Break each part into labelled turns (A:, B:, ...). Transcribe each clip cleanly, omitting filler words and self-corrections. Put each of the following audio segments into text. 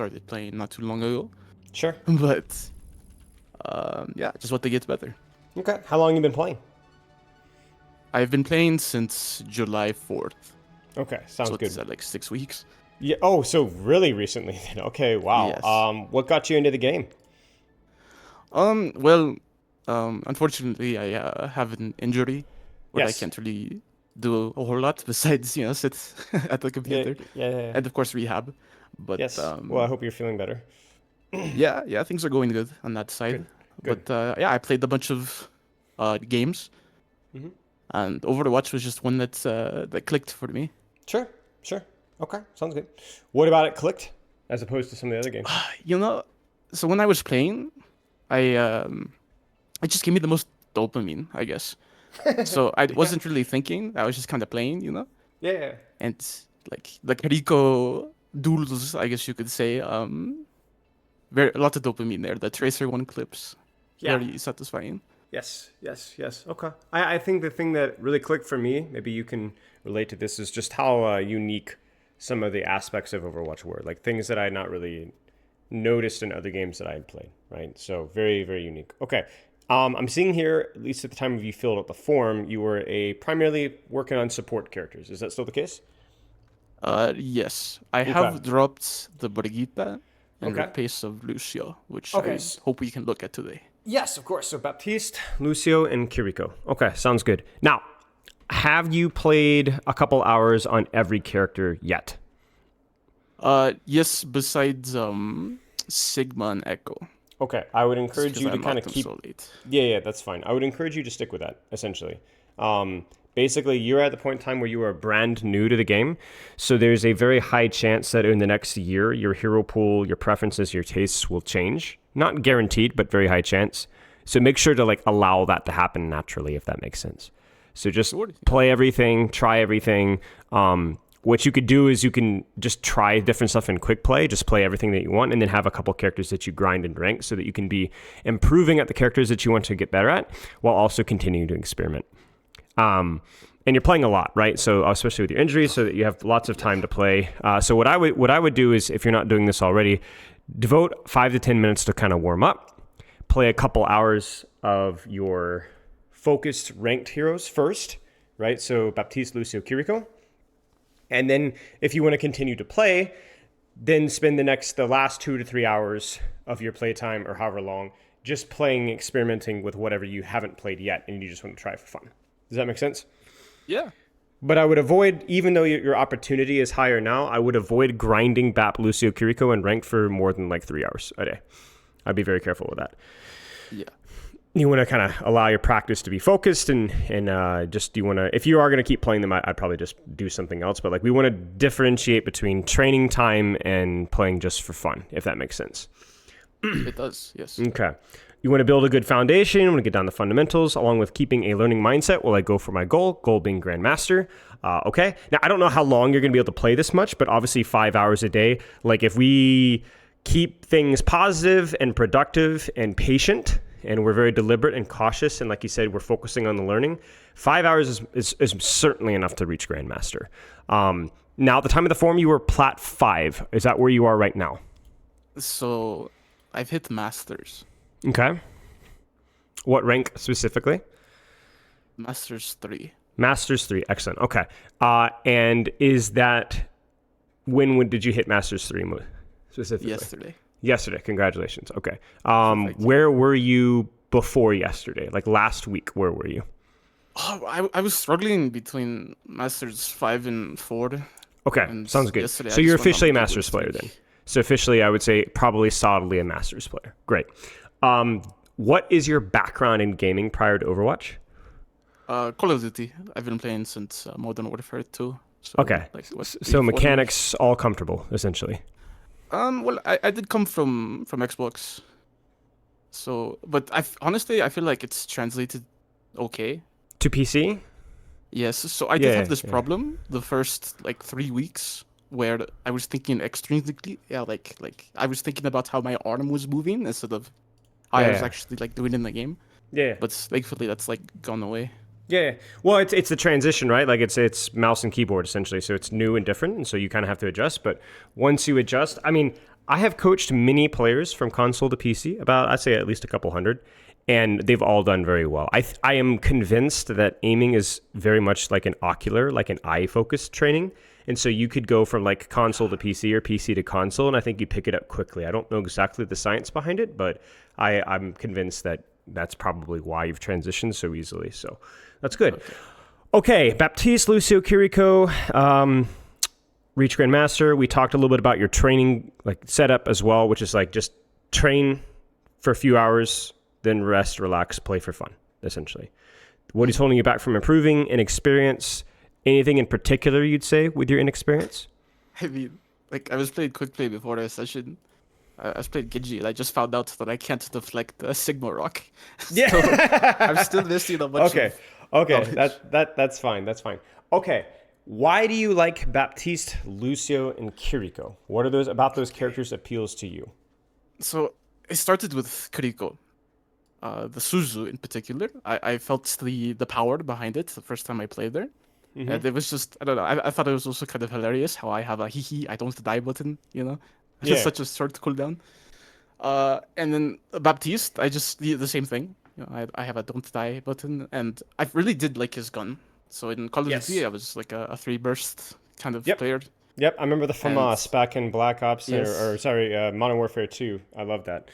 A: started playing not too long ago.
B: Sure.
A: But yeah, just want to get better.
B: Okay. How long you been playing?
A: I've been playing since July 4th.
B: Okay, sounds
A: So
B: good.
A: it's at like 6 weeks.
B: Yeah. Oh, so really recently then. Okay. Wow.
A: Yes.
B: What got you into the game?
A: Well, unfortunately, I have an injury where I
B: Yes.
A: can't really do a whole lot besides, sit at the
B: Yeah.
A: computer
B: Yeah.
A: and of course rehab. But
B: Yes. Well, I hope you're feeling better.
A: yeah, things are going good on that side.
B: Good. Good.
A: But yeah, I played a bunch of games,
B: Mhm.
A: and Overwatch was just one that clicked for me.
B: Sure. Sure. Okay. Sounds good. What about it clicked as opposed to some of the other games?
A: You know, so when I was playing, it just gave me the most dopamine, I guess. So I
B: Yeah.
A: wasn't really thinking. I was just kind of playing.
B: Yeah.
A: And like the Rico duels, I guess you could say. Very a lot of dopamine there. The Tracer one clips,
B: Yeah.
A: very satisfying.
B: Yes. Okay. I think the thing that really clicked for me, maybe you can relate to this, is just how unique some of the aspects of Overwatch were. Like things that I had not really noticed in other games that I had played, right? So very, very unique. Okay. I'm seeing here, at least at the time of you filled out the form, you were primarily working on support characters. Is that still the case?
A: Yes, I
B: Okay.
A: have dropped the Brigitte in
B: Okay.
A: replace of Lucio, which
B: Okay.
A: I hope we can look at today.
B: Yes, of course. So Baptiste, Lucio, and Kiriko. Okay, sounds good. Now, have you played a couple hours on every character yet?
A: Yes, besides Sigma and Echo.
B: Okay, I would
A: It's
B: encourage
A: 'cause
B: you
A: I
B: to kind of
A: unlocked them
B: keep.
A: so late.
B: Yeah, that's fine. I would encourage you to stick with that, essentially. Basically, you're at the point in time where you are brand new to the game. So there's a very high chance that in the next year, your hero pool, your preferences, your tastes will change. Not guaranteed, but very high chance. So make sure to allow that to happen naturally, if that makes sense. So just
A: Sure, yeah.
B: play everything, try everything. What you could do is you can just try different stuff in quick play, just play everything that you want, and then have a couple characters that you grind and rank so that you can be improving at the characters that you want to get better at while also continuing to experiment. And you're playing a lot, right? So especially with your injuries, so that you have lots of time to play. So what I would do is, if you're not doing this already, devote 5 to 10 minutes to kind of warm up, play a couple hours of your focused ranked heroes first, right? So Baptiste, Lucio, Kiriko. And then if you want to continue to play, then spend the last 2 to 3 hours of your playtime or however long just playing, experimenting with whatever you haven't played yet and you just want to try for fun. Does that make sense?
A: Yeah.
B: But I would avoid, even though your opportunity is higher now, I would avoid grinding Bap, Lucio, Kiriko and ranked for more than 3 hours a day. I'd be very careful with that.
A: Yeah.
B: You want to kind of allow your practice to be focused and just you want to, if you are going to keep playing them, I'd probably just do something else. But we want to differentiate between training time and playing just for fun, if that makes sense.
A: It does, yes.
B: Okay. You want to build a good foundation, you want to get down the fundamentals, along with keeping a learning mindset while I go for my goal being Grandmaster. Okay. Now, I don't know how long you're going to be able to play this much, but obviously 5 hours a day. If we keep things positive and productive and patient, and we're very deliberate and cautious, and like you said, we're focusing on the learning, 5 hours is certainly enough to reach Grandmaster. Now, at the time of the form, you were Plat 5. Is that where you are right now?
A: So I've hit Masters.
B: Okay. What rank specifically?
A: Masters 3.
B: Masters 3. Excellent. Okay. And is that, did you hit Masters 3 specifically? Yesterday. Congratulations. Okay. Where were you before yesterday? Last week, where were you?
A: Oh, I was struggling between Masters 5 and 4.
B: Okay.
A: And
B: Sounds good.
A: yesterday I
B: So you're
A: just went on
B: officially a
A: a good
B: Masters player
A: streak.
B: then. So officially, I would say probably solidly a Masters player. Great. What is your background in gaming prior to Overwatch?
A: Call of Duty. I've been playing since Modern Warfare 2. So,
B: Okay.
A: What,
B: So
A: 3, 4
B: mechanics all comfortable, essentially.
A: Well, I did come from Xbox. So, but honestly, I feel like it's translated okay.
B: To PC?
A: Yes, so I did
B: Yeah,
A: have this
B: yeah.
A: problem the first 3 weeks where I was thinking extrinsically, I was thinking about how my arm was moving instead of how I was
B: Yeah.
A: actually doing in the game.
B: Yeah.
A: But thankfully that's gone away.
B: Yeah. Well, it's the transition, right? It's mouse and keyboard essentially. So it's new and different. And so you kind of have to adjust. But once you adjust, I have coached many players from console to PC, about I'd say at least a couple hundred, and they've all done very well. I am convinced that aiming is very much like an ocular, like an eye focused training. And so you could go from like console to PC or PC to console, and I think you pick it up quickly. I don't know exactly the science behind it, but I'm convinced that that's probably why you've transitioned so easily. So that's good. Okay, Baptiste, Lucio, Kiriko, Reach Grandmaster. We talked a little bit about your training like setup as well, which is like just train for a few hours, then rest, relax, play for fun, essentially. What is holding you back from improving in experience? Anything in particular you'd say with your inexperience?
A: I mean, like I was playing quick play before the session. I was playing Genji, and I just found out that I can't deflect a Sigma Rock.
B: Yeah.
A: So I'm still missing a bunch
B: Okay.
A: of
B: Okay.
A: knowledge.
B: That's fine. That's fine. Okay. Why do you like Baptiste, Lucio, and Kiriko? What are those about those characters appeals to you?
A: So it started with Kuriko. The Suzu in particular. I felt the power behind it the first time I played there. And it was just, I don't know, I thought it was also kind of hilarious how I have a hee I don't die button, you know? Just
B: Yeah.
A: such a short cooldown. And then Baptiste, I just did the same thing. You know, I have a don't die button, and I really did like his gun. So in Call of
B: Yes.
A: Duty, I was like a three burst kind of
B: Yep.
A: player.
B: Yep. I remember the
A: And
B: FAMAS back in Black Ops
A: yes,
B: or sorry, Modern Warfare 2. I love that.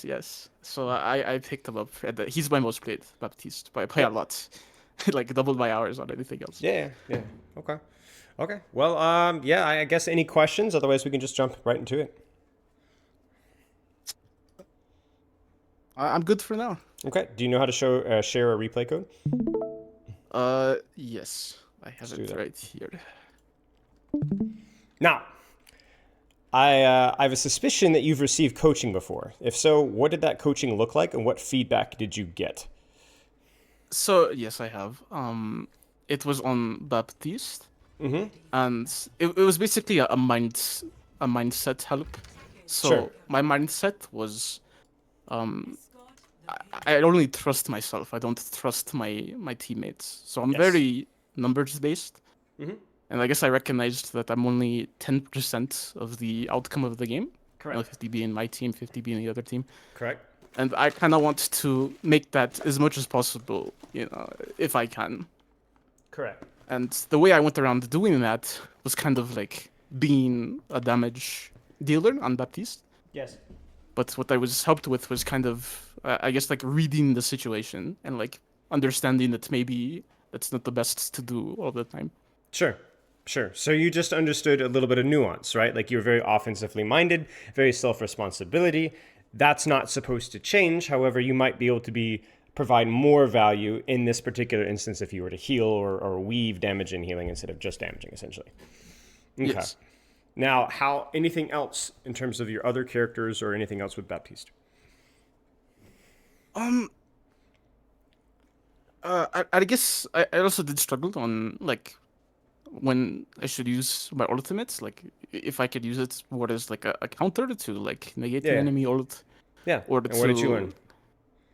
A: yes. So I picked him up, and he's my most played Baptiste. But I play a lot, like doubled my hours on anything else.
B: Yeah. Yeah. Okay. Okay. Well, yeah, I guess any questions? Otherwise, we can just jump right into it.
A: I'm good for now.
B: Okay. Do you know how to share a replay code?
A: Yes, I have
B: do
A: it
B: that.
A: right here.
B: Now, I have a suspicion that you've received coaching before. If so, what did that coaching look like, and what feedback did you get?
A: So yes, I have. It was on Baptiste, and it was basically a mindset help. So
B: Sure.
A: my mindset was, um, I only trust myself. I don't trust my teammates. So I'm
B: Yes.
A: very numbers based, and I guess I recognized that I'm only 10% of the outcome of the game. You know,
B: Correct.
A: 50 being my team, 50 being the other team.
B: Correct.
A: And I kind of want to make that as much as possible, you know, if I can.
B: Correct.
A: And the way I went around doing that was kind of like being a damage dealer on Baptiste.
B: Yes.
A: But what I was helped with was kind of, I guess, like reading the situation and like understanding that maybe that's not the best to do all the time.
B: Sure. Sure. So you just understood a little bit of nuance, right? Like you're very offensively minded, very self-responsibility. That's not supposed to change. However, you might be able to provide more value in this particular instance if you were to heal or weave damage and healing instead of just damaging, essentially. Okay.
A: Yes.
B: Now, anything else in terms of your other characters or anything else with Baptiste?
A: I guess I also did struggle on like when I should use my ultimates, like if I could use it what is like a counter to like negate the
B: Yeah.
A: enemy ult
B: Yeah.
A: or
B: And what did you
A: to
B: learn?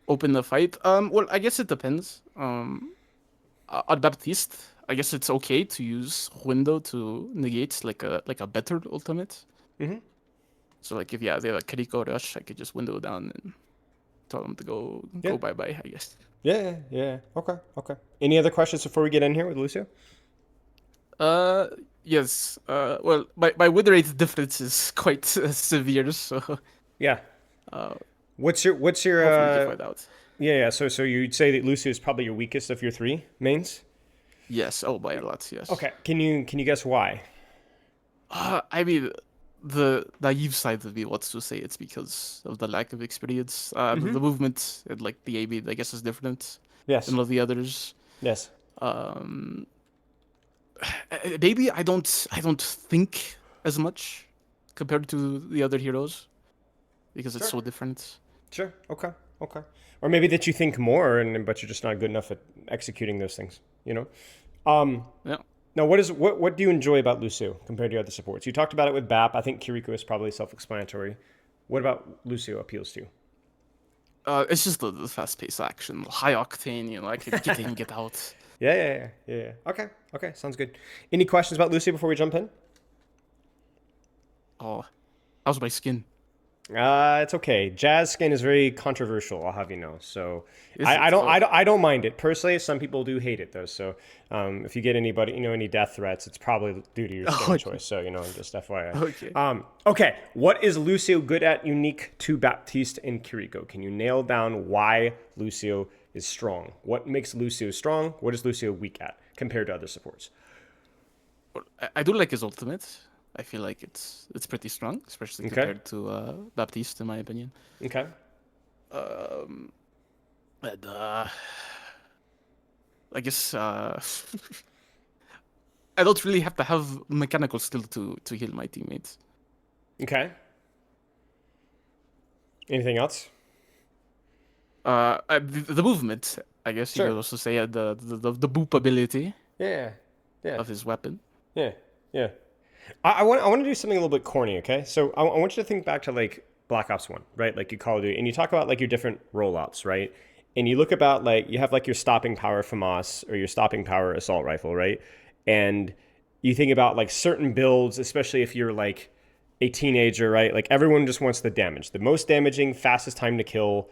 A: open the fight. Well, I guess it depends. At Baptiste, I guess it's okay to use window to negate like a better ultimate. So like if they have a Kiriko rush, I could just window down and tell them to go bye bye, I guess.
B: Yeah. Okay. Any other questions before we get in here with Lucio?
A: Yes. Well, my win rate difference is quite severe, so
B: Yeah. What's your
A: hopefully we can find out.
B: yeah. So you'd say that Lucio is probably your weakest of your three mains?
A: Yes, oh, by a lot, yes.
B: Okay. Can you guess why?
A: I mean, the naive side of me wants to say it's because of the lack of experience. The movement and like the AB, I guess, is different
B: Yes.
A: than all the others.
B: Yes.
A: Maybe I don't think as much compared to the other heroes because it's so different.
B: Sure. Okay. Or maybe that you think more, but you're just not good enough at executing those things. You know.
A: Yeah.
B: Now, what do you enjoy about Lucio compared to other supports? You talked about it with Bap. I think Kiriko is probably self-explanatory. What about Lucio appeals to you?
A: It's just the fast-paced action, high octane. You know, I can get in, get out.
B: Yeah. Okay. Sounds good. Any questions about Lucio before we jump in?
A: Oh, How's my skin?
B: It's okay. Jazz skin is very controversial. I'll have you know. So
A: Is it? Oh,
B: I don't mind it personally. Some people do hate it though. So if you get anybody, any death threats, it's probably due to your skin
A: okay,
B: choice. So just FYI.
A: okay.
B: Okay. What is Lucio good at, unique to Baptiste and Kiriko? Can you nail down why Lucio is strong? What makes Lucio strong? What is Lucio weak at compared to other supports?
A: Well, I do like his ultimate. I feel like it's pretty strong, especially
B: Okay.
A: compared to Baptiste, in my opinion.
B: Okay.
A: Um, and I guess I don't really have to have mechanical skill to heal my teammates.
B: Okay. Anything else?
A: The movement, I guess you
B: Sure.
A: could also say the boop ability
B: Yeah. Yeah.
A: of his weapon.
B: Yeah. Yeah. I want to do something a little bit corny, okay? So I want you to think back to like Black Ops 1, right? Like you Call of Duty, and you talk about like your different rollouts, right? And you look about like you have like your stopping power FAMAS or your stopping power assault rifle, right? And you think about like certain builds, especially if you're like a teenager, right? Like everyone just wants the damage, the most damaging, fastest time to kill,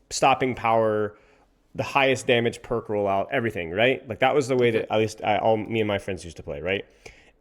B: stopping power, the highest damage perk rollout, everything, right? Like that was the way
A: Okay.
B: that at least all me and my friends used to play, right?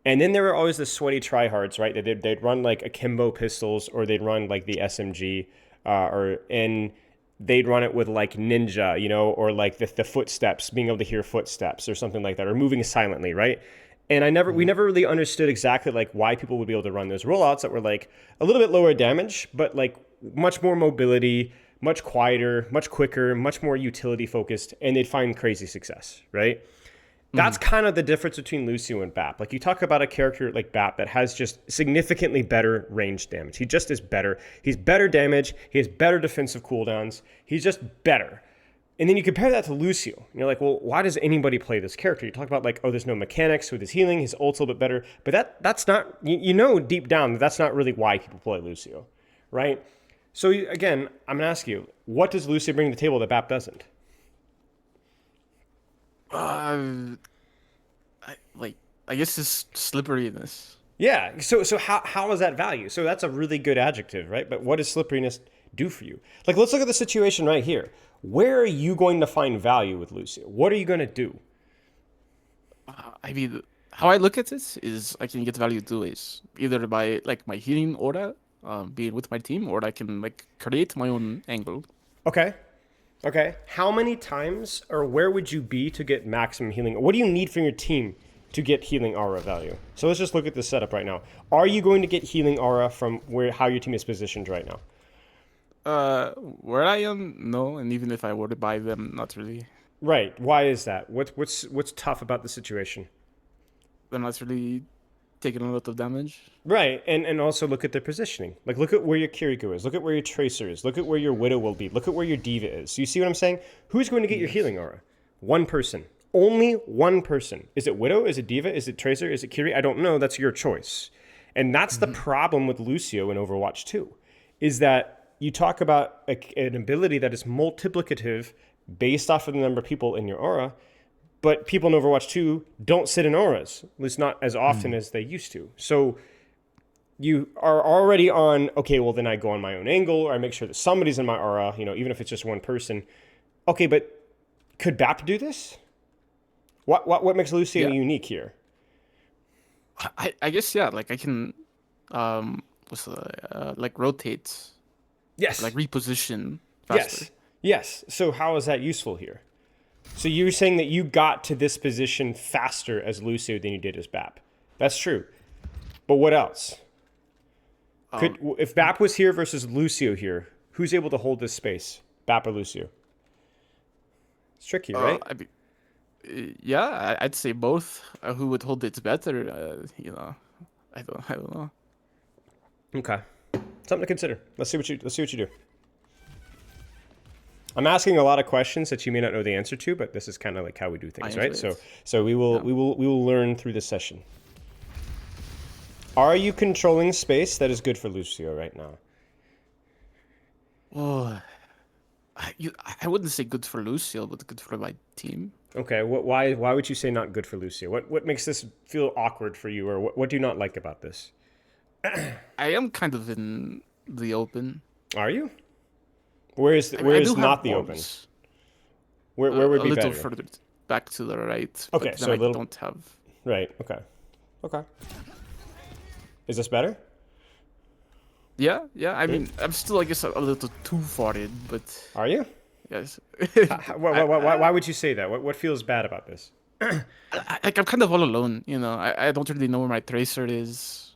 B: And then there were always the sweaty tryhards, right? They'd run like akimbo pistols, or they'd run like the SMG, and they'd run it with like ninja, or like the footsteps, being able to hear footsteps or something like that, or moving silently, right? And we never really understood exactly like why people would be able to run those rollouts that were like a little bit lower damage, but like much more mobility, much quieter, much quicker, much more utility focused, and they'd find crazy success, right? That's kind of the difference between Lucio and Bap. Like you talk about a character like Bap that has just significantly better range damage. He just is better. He's better damage. He has better defensive cooldowns. He's just better. And then you compare that to Lucio. And you're like, well, why does anybody play this character? You talk about like, oh, there's no mechanics with his healing. His ult's a little bit better. But that's not, deep down, that's not really why people play Lucio, right? So again, I'm going to ask you, what does Lucio bring to the table that Bap doesn't?
A: Uh, I guess his slipperiness.
B: Yeah. So how is that value? So that's a really good adjective, right? But what does slipperiness do for you? Like, let's look at the situation right here. Where are you going to find value with Lucio? What are you going to do?
A: I mean, how I look at it is I can get value two ways. Either by like my healing aura, being with my team, or I can like create my own angle.
B: Okay. Okay. How many times or where would you be to get maximum healing? What do you need from your team to get healing aura value? So let's just look at the setup right now. Are you going to get healing aura from how your team is positioned right now?
A: Where I am, no, and even if I were to buy them, not really.
B: Right. Why is that? What's tough about the situation?
A: They're not really taking a lot of damage.
B: Right, and also look at their positioning. Like, look at where your Kiriko is. Look at where your Tracer is. Look at where your Widow will be. Look at where your Diva is. So you see what I'm saying? Who's going to get your healing aura? One person. Only one person. Is it Widow? Is it Diva? Is it Tracer? Is it Kiri? I don't know. That's your choice. And that's the problem with Lucio in Overwatch 2, is that you talk about an ability that is multiplicative based off of the number of people in your aura, but people in Overwatch 2 don't sit in auras, at least not as often as they used to. So you are already on, okay, well, then I go on my own angle, or I make sure that somebody's in my aura, even if it's just one person. Okay, but could BAP do this? What makes Lucio unique here?
A: I guess, yeah, like I can, like rotate,
B: Yes.
A: like reposition faster.
B: Yes. So how is that useful here? So you're saying that you got to this position faster as Lucio than you did as BAP. That's true. But what else? If BAP was here versus Lucio here, who's able to hold this space? BAP or Lucio? It's tricky, right?
A: I mean, yeah, I'd say both. Who would hold it better? I don't know.
B: Okay. Something to consider. Let's see what you do. I'm asking a lot of questions that you may not know the answer to, but this is kind of like how we do things, right? So we will learn through this session. Are you controlling space that is good for Lucio right now?
A: Oh, I wouldn't say good for Lucio, but good for my team.
B: Okay. Why would you say not good for Lucio? What makes this feel awkward for you, or what do you not like about this?
A: I am kind of in the open.
B: Are you? Where is
A: I mean, I do
B: not
A: have
B: the open?
A: orbs
B: Where would
A: a
B: be
A: little
B: better?
A: further back to the right,
B: Okay,
A: but then
B: so a
A: I
B: little
A: don't have.
B: right. Okay. Okay. Is this better?
A: Yeah, yeah. I mean, I'm still, I guess, a little too far in, but
B: Are you?
A: yes.
B: Why would you say that? What feels bad about this?
A: Like I'm kind of all alone, you know. I don't really know where my tracer is.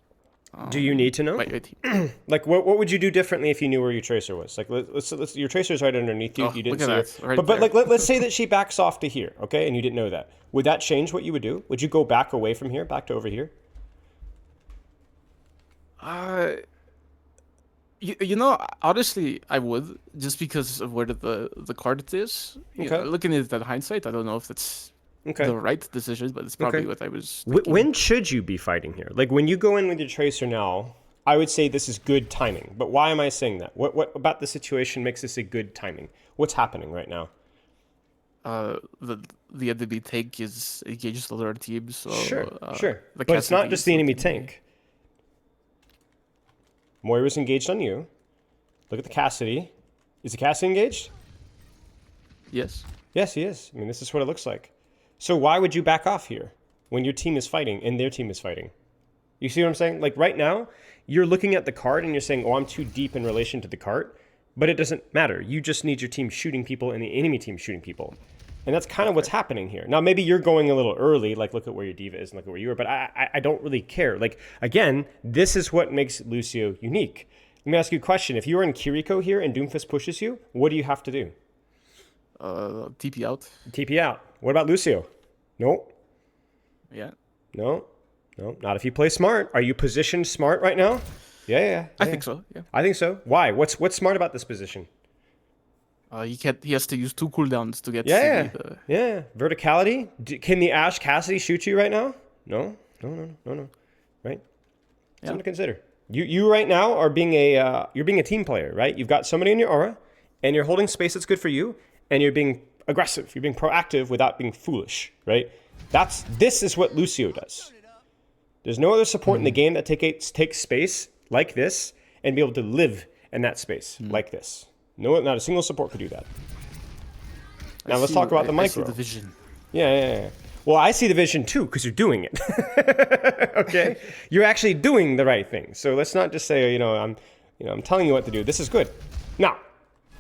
B: Do you need to know?
A: My team.
B: Like, what would you do differently if you knew where your tracer was? Like, let's your tracer's right underneath you.
A: Oh,
B: You didn't
A: look at
B: see her.
A: that, right
B: But
A: there.
B: let's say that she backs off to here, okay, and you didn't know that. Would that change what you would do? Would you go back away from here, back to over here?
A: Uh, you know, honestly, I would just because of where the card is. You know,
B: Okay.
A: looking at that hindsight, I don't know if that's
B: Okay.
A: the right decision, but it's probably
B: Okay.
A: what I was thinking.
B: When should you be fighting here? Like when you go in with your tracer now, I would say this is good timing. But why am I saying that? What about the situation makes this a good timing? What's happening right now?
A: The enemy tank is engaged on our team, so
B: Sure.
A: the
B: But it's not
A: Cassidy
B: just
A: is
B: the enemy
A: looking-
B: tank. Moira's engaged on you. Look at the Cassidy. Is the Cassidy engaged?
A: Yes.
B: Yes, he is. I mean, this is what it looks like. So why would you back off here when your team is fighting and their team is fighting? You see what I'm saying? Like right now, you're looking at the card and you're saying, oh, I'm too deep in relation to the card. But it doesn't matter. You just need your team shooting people and the enemy team shooting people. And that's kind of what's happening here. Now, maybe you're going a little early, like look at where your diva is and look at where you are, but I don't really care. Like, again, this is what makes Lucio unique. Let me ask you a question. If you were in Kiriko here and Doomfist pushes you, what do you have to do?
A: TP out.
B: TP out. What about Lucio? Nope.
A: Yeah.
B: No. Not if you play smart. Are you positioned smart right now? Yeah.
A: I think so. Yeah.
B: I think so. Why? What's smart about this position?
A: He has to use 2 cooldowns to get.
B: Yeah. Verticality. Can the Ash Cassidy shoot you right now? No. Right. Something to consider. You right now are being you're being a team player, right? You've got somebody in your aura, and you're holding space that's good for you, and you're being aggressive. You're being proactive without being foolish, right? This is what Lucio does. There's no other support in the game that takes space like this and be able to live in that space like this. No, not a single support could do that. Now let's talk about the micro.
A: I see the vision.
B: Yeah. Well, I see the vision too because you're doing it. Okay, you're actually doing the right thing. So let's not just say, I'm telling you what to do. This is good. Now,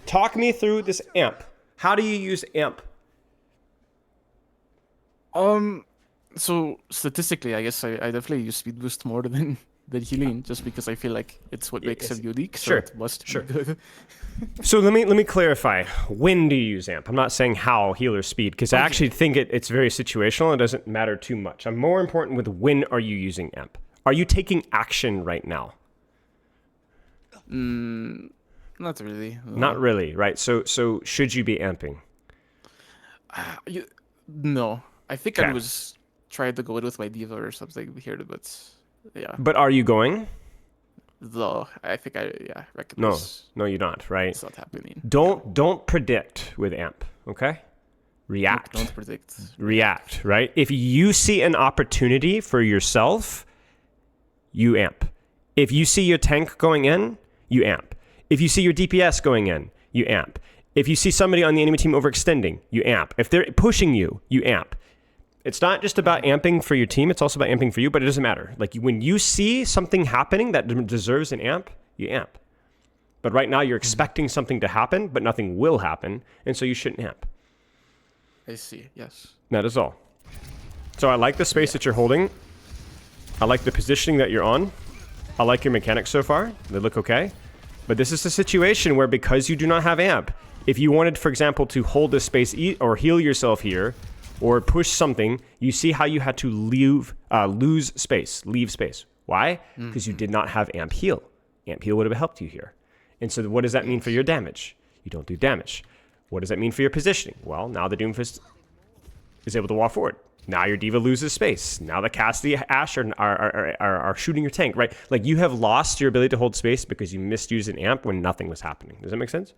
B: talk me through this amp. How do you use amp?
A: So statistically, I guess I definitely use speed boost more than healing, just because I feel like it's what makes him unique. So it must be good.
B: So let me clarify. When do you use amp? I'm not saying how, heal or speed, because I actually think it's very situational. It doesn't matter too much. I'm more important with when are you using amp? Are you taking action right now?
A: Not really. No.
B: Not really, right? So should you be amping?
A: No, I think I was trying to go in with my diva or something here, but yeah.
B: But are you going?
A: Though I think I recognize.
B: No, you're not, right?
A: It's not happening.
B: Don't predict with amp, okay? React.
A: Don't predict.
B: React, right? If you see an opportunity for yourself, you amp. If you see your tank going in, you amp. If you see your DPS going in, you amp. If you see somebody on the enemy team overextending, you amp. If they're pushing you, you amp. It's not just about amping for your team, it's also about amping for you, but it doesn't matter. Like when you see something happening that deserves an amp, you amp. But right now you're expecting something to happen, but nothing will happen, and so you shouldn't amp.
A: I see, yes.
B: That is all. So I like the space that you're holding. I like the positioning that you're on. I like your mechanics so far. They look okay. But this is a situation where because you do not have amp, if you wanted, for example, to hold this space or heal yourself here, or push something, you see how you had to lose space, leave space. Why? Because you did not have amp heal. Amp heal would have helped you here. And so what does that mean for your damage? You don't do damage. What does that mean for your positioning? Well, now the Doomfist is able to walk forward. Now your diva loses space. Now the Cassidy Ash are shooting your tank, right? Like you have lost your ability to hold space because you misused an amp when nothing was happening. Does that make sense?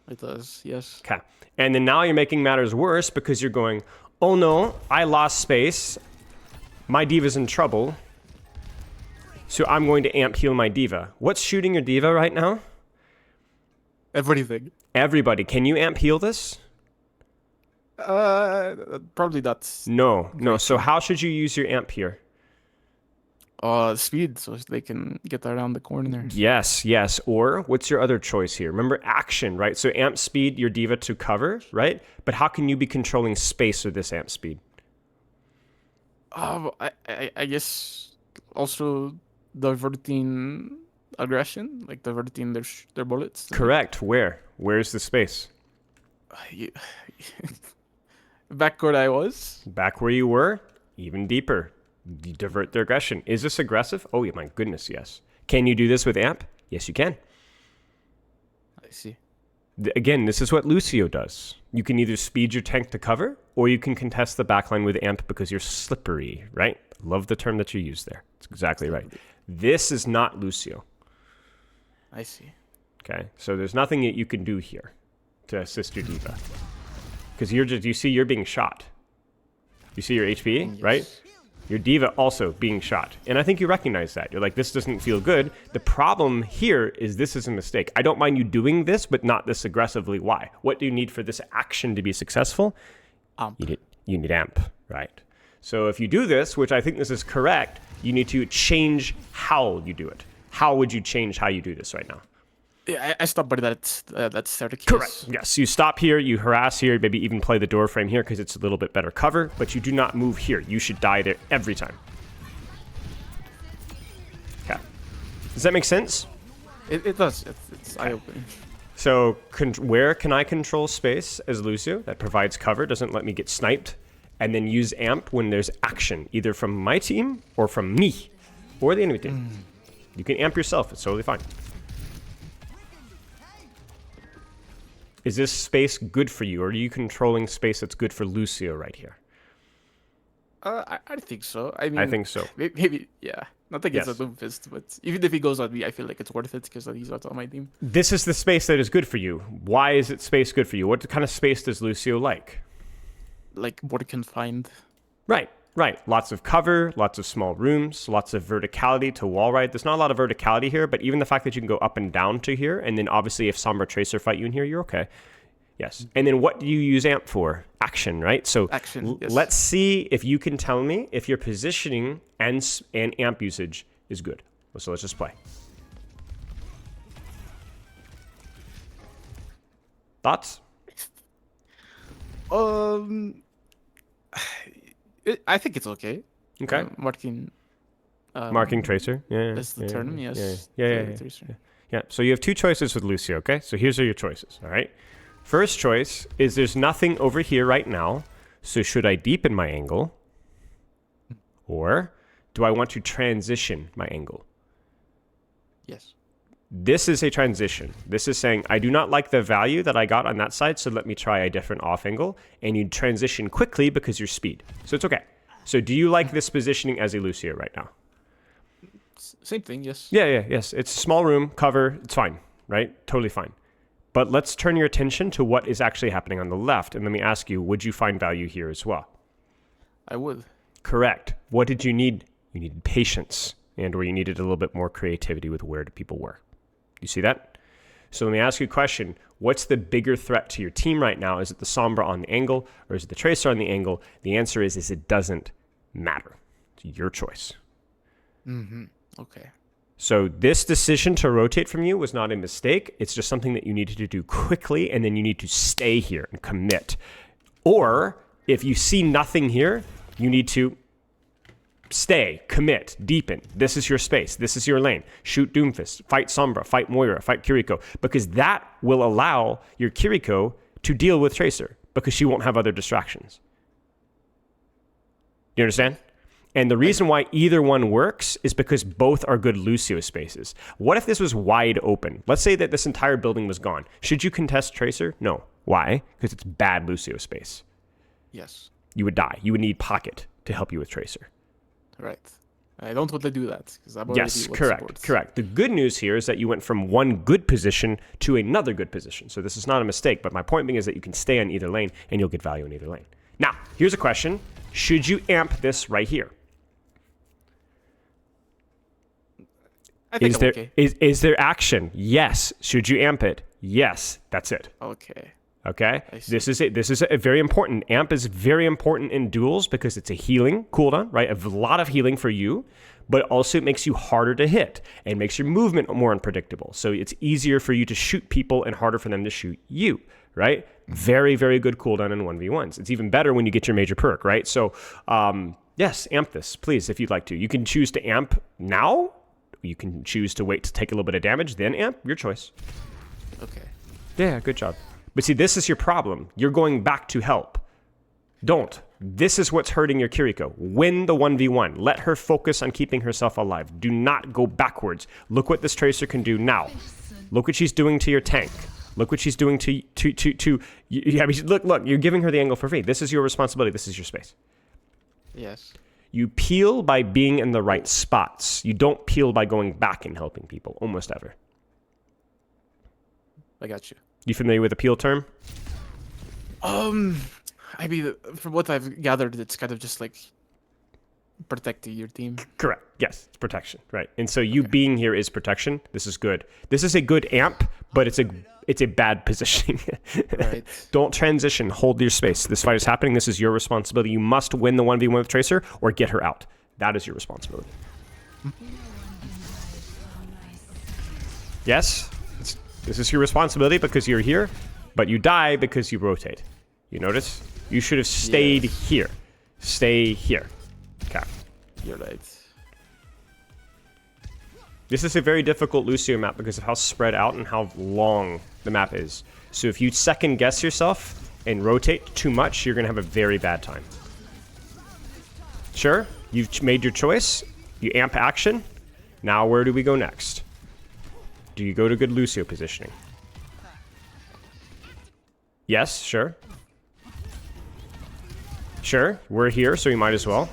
A: It does, yes.
B: Okay. And then now you're making matters worse because you're going, oh no, I lost space. My diva's in trouble. So I'm going to amp heal my diva. What's shooting your diva right now?
A: Everything.
B: Everybody. Can you amp heal this?
A: Probably not.
B: No. So how should you use your amp here?
A: Speed, so they can get around the corner.
B: Yes. Or what's your other choice here? Remember action, right? So amp speed your diva to cover, right? But how can you be controlling space with this amp speed?
A: I guess also diverting aggression, like diverting their bullets.
B: Correct. Where's the space?
A: Back where I was.
B: Back where you were, even deeper. You divert their aggression. Is this aggressive? Oh, my goodness, yes. Can you do this with amp? Yes, you can.
A: I see.
B: Again, this is what Lucio does. You can either speed your tank to cover, or you can contest the backline with amp because you're slippery, right? Love the term that you use there. It's exactly right. This is not Lucio.
A: I see.
B: Okay, so there's nothing that you can do here to assist your diva. Because you see you're being shot. You see your HP,
A: yes.
B: Right? Your diva also being shot. And I think you recognize that. You're like, this doesn't feel good. The problem here is this is a mistake. I don't mind you doing this, but not this aggressively. Why? What do you need for this action to be successful?
A: Amp.
B: You need amp, right? So if you do this, which I think this is correct, you need to change how you do it. How would you change how you do this right now?
A: Yeah, I stopped by that staircase.
B: Correct. Yes, you stop here, you harass here, maybe even play the door frame here because it's a little bit better cover, but you do not move here. You should die there every time. Okay. Does that make sense?
A: It does. It's eye-opening.
B: So where can I control space as Lucio? That provides cover, doesn't let me get sniped, and then use amp when there's action, either from my team or from me or the enemy team. You can amp yourself. It's totally fine. Is this space good for you, or are you controlling space that's good for Lucio right here?
A: I think so. I mean,
B: I think so.
A: Maybe, yeah. Not against
B: Yes.
A: a Doomfist, but even if he goes on me, I feel like it's worth it because he's not on my team.
B: This is the space that is good for you. Why is it space good for you? What kind of space does Lucio like?
A: Like more confined.
B: Right. Lots of cover, lots of small rooms, lots of verticality to wall ride. There's not a lot of verticality here, but even the fact that you can go up and down to here, and then obviously if Sombra Tracer fight you in here, you're okay. Yes. And then what do you use amp for? Action, right? So
A: Action, yes.
B: Let's see if you can tell me if your positioning and amp usage is good. So let's just play. Thoughts?
A: I think it's okay.
B: Okay.
A: Marking
B: Tracer. Yeah.
A: That's the term, yes.
B: Yeah. So you have two choices with Lucio, okay? So here's are your choices, all right? First choice is there's nothing over here right now, so should I deepen my angle? Or do I want to transition my angle?
A: Yes.
B: This is a transition. This is saying, I do not like the value that I got on that side, so let me try a different off angle. And you transition quickly because you're speed. So it's okay. So do you like this positioning as a Lucio right now?
A: Same thing, yes.
B: Yes. It's a small room, cover, it's fine, right? Totally fine. But let's turn your attention to what is actually happening on the left. And let me ask you, would you find value here as well?
A: I would.
B: Correct. What did you need? You needed patience, and or you needed a little bit more creativity with where the people were. You see that? So let me ask you a question. What's the bigger threat to your team right now? Is it the Sombra on the angle, or is it the Tracer on the angle? The answer is it doesn't matter. It's your choice.
A: Okay.
B: So this decision to rotate from you was not a mistake. It's just something that you needed to do quickly, and then you need to stay here and commit. Or if you see nothing here, you need to stay, commit, deepen. This is your space. This is your lane. Shoot Doomfist, fight Sombra, fight Moira, fight Kiriko, because that will allow your Kiriko to deal with Tracer because she won't have other distractions. Do you understand? And the reason why either one works is because both are good Lucio spaces. What if this was wide open? Let's say that this entire building was gone. Should you contest Tracer? No. Why? Because it's bad Lucio space.
A: Yes.
B: You would die. You would need Pocket to help you with Tracer.
A: Right. I don't want to do that because I'm already
B: Yes, correct. The good news here is that you went from one good position to another good position. So this is not a mistake, but my point being is that you can stay on either lane and you'll get value in either lane. Now, here's a question. Should you amp this right here?
A: I think
B: Is
A: I'm
B: there
A: okay.
B: is there action? Yes. Should you amp it? Yes. That's it.
A: Okay.
B: Okay?
A: I see.
B: This is a very important. Amp is very important in duels because it's a healing cooldown, right? A lot of healing for you, but also it makes you harder to hit and makes your movement more unpredictable. So it's easier for you to shoot people and harder for them to shoot you, right? Very, very good cooldown in 1v1s. It's even better when you get your major perk, right? So, yes, amp this, please, if you'd like to. You can choose to amp now. You can choose to wait to take a little bit of damage, then amp. Your choice.
A: Okay.
B: Yeah, good job. But see, this is your problem. You're going back to help. Don't. This is what's hurting your Kiriko. Win the 1v1. Let her focus on keeping herself alive. Do not go backwards. Look what this Tracer can do now. Look what she's doing to your tank. Look what she's doing to yeah, look, you're giving her the angle for free. This is your responsibility. This is your space.
A: Yes.
B: You peel by being in the right spots. You don't peel by going back and helping people, almost ever.
A: I got you.
B: You familiar with the peel term?
A: I mean, from what I've gathered, it's kind of just like protecting your team.
B: Correct. Yes, it's protection, right? And so you being here is protection. This is good. This is a good amp, but it's a bad positioning.
A: Right.
B: Don't transition. Hold your space. This fight is happening. This is your responsibility. You must win the 1v1 with Tracer or get her out. That is your responsibility. Yes, this is your responsibility because you're here, but you die because you rotate. You notice? You should have stayed here. Stay here. Okay.
A: You're right.
B: This is a very difficult Lucio map because of how spread out and how long the map is. So if you second guess yourself and rotate too much, you're going to have a very bad time. Sure, you've made your choice. You amp action. Now where do we go next? Do you go to good Lucio positioning? Yes, sure. Sure, we're here, so we might as well.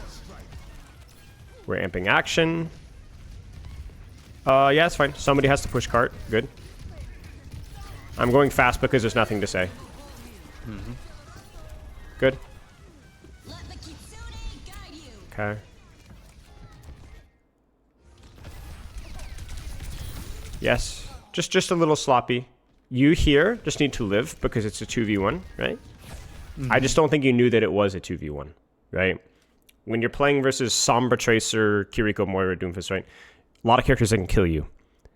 B: We're amping action. Yeah, it's fine. Somebody has to push cart. Good. I'm going fast because there's nothing to say. Good. Okay. Yes. Just a little sloppy. You here just need to live because it's a 2v1, right? I just don't think you knew that it was a 2v1, right? When you're playing versus Sombra Tracer, Kiriko, Moira, Doomfist, right? A lot of characters that can kill you.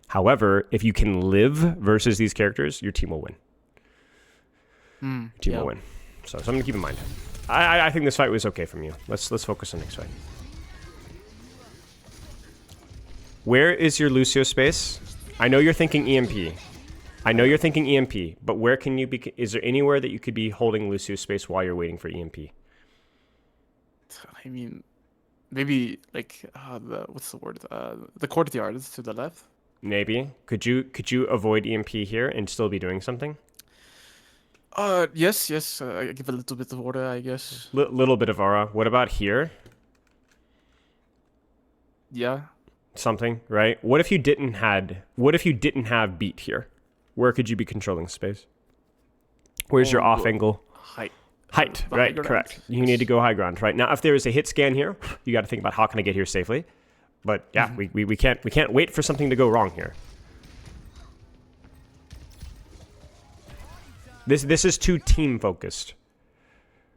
B: However, if you can live versus these characters, your team will win. Your team will win. So something to keep in mind. I think this fight was okay from you. Let's focus on next fight. Where is your Lucio space? I know you're thinking EMP. I know you're thinking EMP, but where can you be? Is there anywhere that you could be holding Lucio space while you're waiting for EMP?
A: I mean, maybe like what's the word? The courtyard to the left.
B: Maybe. Could you avoid EMP here and still be doing something?
A: Yes. I give a little bit of order, I guess.
B: Little bit of aura. What about here?
A: Yeah.
B: Something, right? What if you didn't have beat here? Where could you be controlling space? Where's your off angle? Height, right? Correct. You need to go high ground, right? Now, if there is a hit scan here, you got to think about how can I get here safely. But yeah, we can't wait for something to go wrong here. This is too team focused.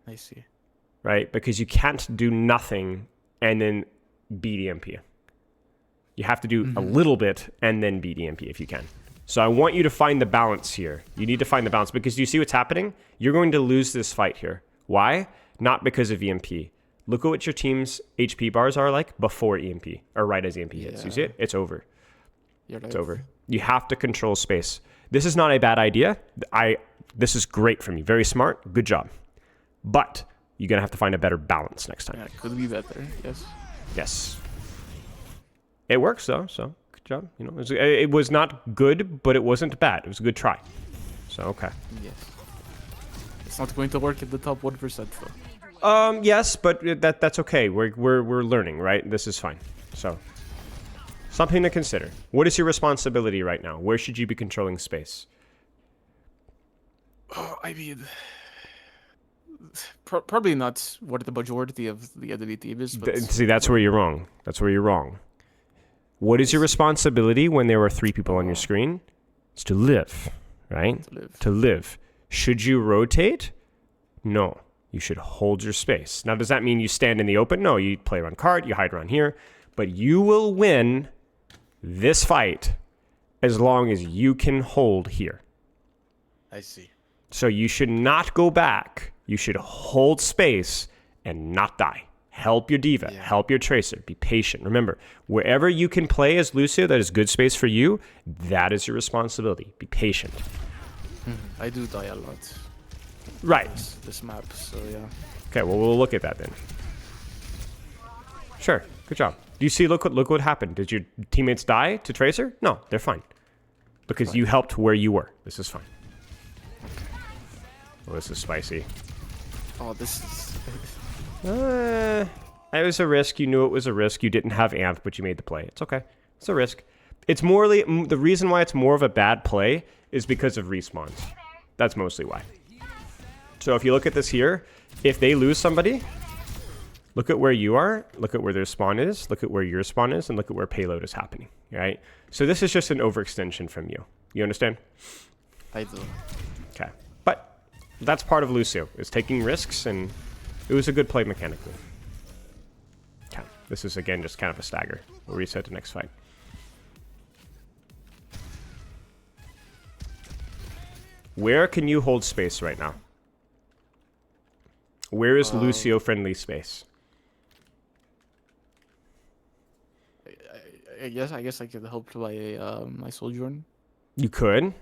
A: I see.
B: Right? Because you can't do nothing and then beat EMP. You have to do a little bit and then beat EMP if you can. So I want you to find the balance here. You need to find the balance because do you see what's happening? You're going to lose this fight here. Why? Not because of EMP. Look at what your team's HP bars are like before EMP or right as EMP hits. You see it? It's over. It's over. You have to control space. This is not a bad idea. This is great from you. Very smart. Good job. But you're going to have to find a better balance next time.
A: Yeah, could be better. Yes.
B: Yes. It works though, so good job. You know, it was not good, but it wasn't bad. It was a good try. So okay.
A: Yes. It's not going to work at the top 1% though.
B: Yes, but that's okay. We're learning, right? This is fine. So something to consider. What is your responsibility right now? Where should you be controlling space?
A: Oh, I mean, probably not what the majority of the enemy team is. But
B: See, that's where you're wrong. That's where you're wrong. What is your responsibility when there are 3 people on your screen? It's to live, right? To live. Should you rotate? No. You should hold your space. Now, does that mean you stand in the open? No, you play around card, you hide around here. But you will win this fight as long as you can hold here.
C: I see.
B: So you should not go back. You should hold space and not die. Help your diva. Yeah. Help your tracer. Be patient. Remember, wherever you can play as Lucio, that is good space for you. That is your responsibility. Be patient.
A: I do die a lot.
B: Right.
A: This map, so yeah.
B: Okay, well, we'll look at that then. Sure. Good job. Do you see, look what happened. Did your teammates die to Tracer? No, they're fine. Because you helped where you were. This is fine. Oh, this is spicy.
A: Oh, this is...
B: it was a risk. You knew it was a risk. You didn't have amp, but you made the play. It's okay. It's a risk. It's morely... The reason why it's more of a bad play is because of respawns. That's mostly why. So if you look at this here, if they lose somebody, look at where you are, look at where their spawn is, look at where your spawn is, and look at where payload is happening, right? So this is just an overextension from you. You understand?
A: I do.
B: Okay. But that's part of Lucio, is taking risks, and it was a good play mechanically. Okay. This is, again, just kind of a stagger. We'll reset the next fight. Where can you hold space right now? Where is Lucio friendly space?
A: I guess I could help by my Sojourn.
B: You could.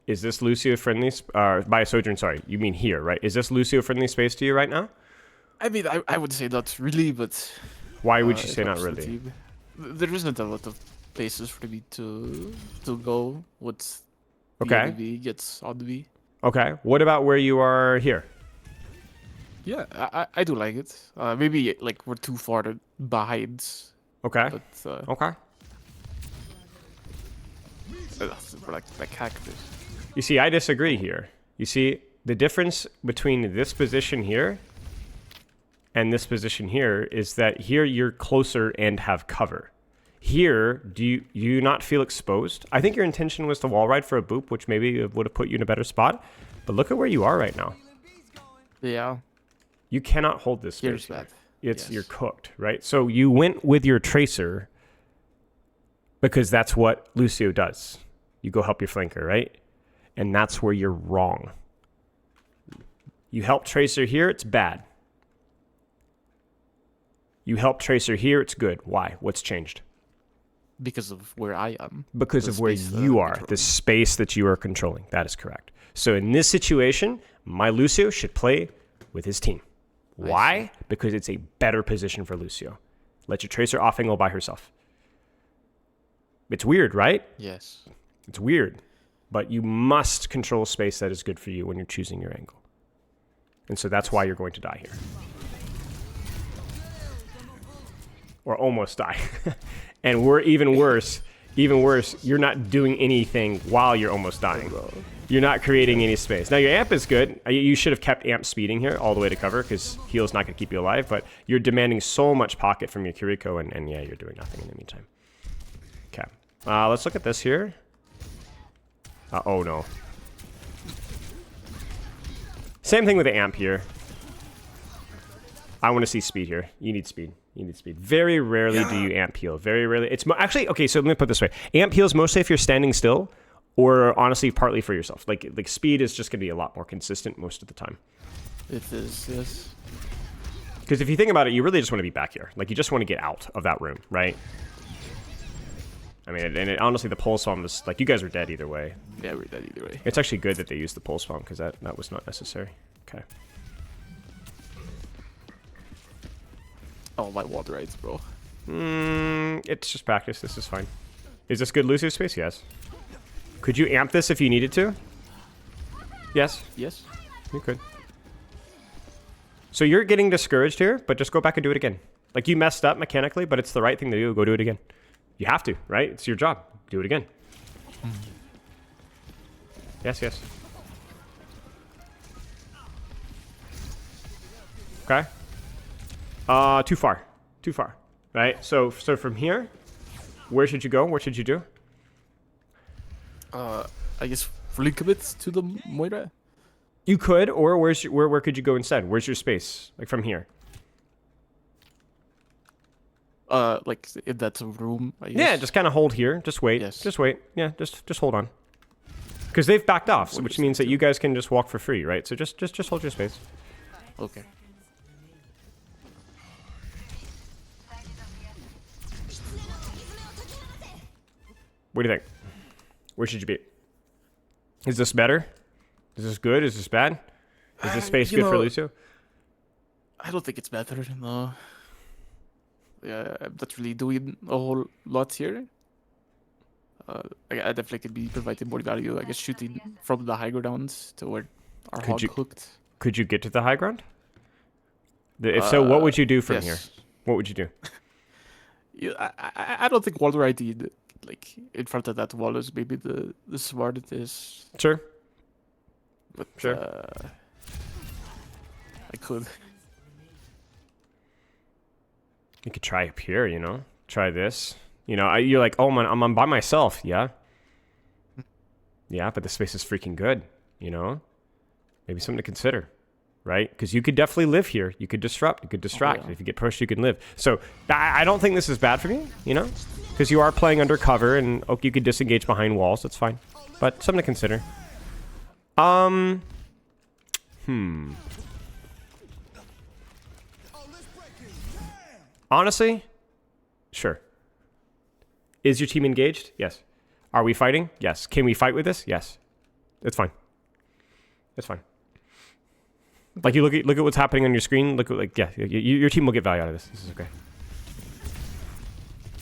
B: Is this Lucio friendly? By Sojourn, sorry. You mean here, right? Is this Lucio friendly space to you right now?
A: I mean, I would say not really, but...
B: Why would you say not really?
A: There isn't a lot of places for me to go with the
B: okay.
A: ODV gets on me.
B: Okay. What about where you are here?
A: Yeah, I do like it. Maybe like we're too far behind.
B: Okay.
A: But,
B: okay.
A: Like cactus.
B: You see, I disagree here. You see, the difference between this position here and this position here is that here you're closer and have cover. Here, do you not feel exposed? I think your intention was to wall ride for a boop, which maybe would have put you in a better spot. But look at where you are right now.
A: Yeah.
B: You cannot hold this space.
A: Yes.
B: You're cooked, right? So you went with your tracer because that's what Lucio does. You go help your flanker, right? And that's where you're wrong. You help tracer here, it's bad. You help tracer here, it's good. Why? What's changed?
A: Because of where I am.
B: Because of where you are, the space that you are controlling. That is correct. So in this situation, my Lucio should play with his team. Why? Because it's a better position for Lucio. Let your tracer off angle by herself. It's weird, right?
A: Yes.
B: It's weird. But you must control space that is good for you when you're choosing your angle. And so that's why you're going to die here. Or almost die. And we're even worse, you're not doing anything while you're almost dying. You're not creating any space. Now, your amp is good. You should have kept amp speeding here all the way to cover because heal's not going to keep you alive, but you're demanding so much pocket from your Kiriko, and yeah, you're doing nothing in the meantime. Okay. Let's look at this here. Oh, no. Same thing with the amp here. I want to see speed here. You need speed. You need speed. Very rarely do you amp heal. Very rarely. It's actually, okay, so let me put it this way. Amp heals mostly if you're standing still, or honestly, partly for yourself. Like speed is just going to be a lot more consistent most of the time.
A: It is, yes.
B: Because if you think about it, you really just want to be back here. Like, you just want to get out of that room, right? I mean, and honestly, the pulse bomb was, like, you guys are dead either way.
A: Yeah, we're dead either way.
B: It's actually good that they used the pulse bomb, because that was not necessary. Okay.
A: Oh, my water rights, bro.
B: It's just practice. This is fine. Is this good Lucio space? Yes. Could you amp this if you needed to? Yes.
A: Yes.
B: You could. So you're getting discouraged here, but just go back and do it again. Like, you messed up mechanically, but it's the right thing to do. Go do it again. You have to, right? It's your job. Do it again. Yes, yes. Okay. Too far. Too far. Right? So from here, Where should you go? What should you do?
A: I guess fully commit to the Moira.
B: You could, or where could you go instead? Where's your space? Like from here?
A: Like if that's a room. I guess.
B: Yeah, just kind of hold here. Just wait.
A: Yes.
B: Just wait. Yeah, just hold on. Because they've backed off, so which means that you guys can just walk for free, right? So just hold your space.
A: Okay.
B: What do you think? Where should you be? Is this better? Is this good? Is this bad? Is this space good for Lucio?
A: I don't think it's better. No. Yeah, I'm not really doing a whole lot here. I definitely could be providing more value. I guess shooting from the high ground to where our hog hooked.
B: Could you get to the high ground? If so, what would you do from here? What would you do?
A: Yeah, I don't think wall riding like in front of that wall is maybe the smartest.
B: Sure.
A: But
B: sure.
A: I could.
B: You could try up here, you know? Try this. You know, you're like, oh man, I'm by myself. Yeah. Yeah, but the space is freaking good, you know? Maybe something to consider, right? Because you could definitely live here. You could disrupt. You could distract. Oh, yeah. If you get pushed, you can live. So I don't think this is bad for me, you know? Because you are playing undercover and you could disengage behind walls. That's fine. But something to consider. Honestly, sure. Is your team engaged? Yes. Are we fighting? Yes. Can we fight with this? Yes. It's fine. It's fine. Like you look at what's happening on your screen. Look at your team will get value out of this. This is okay.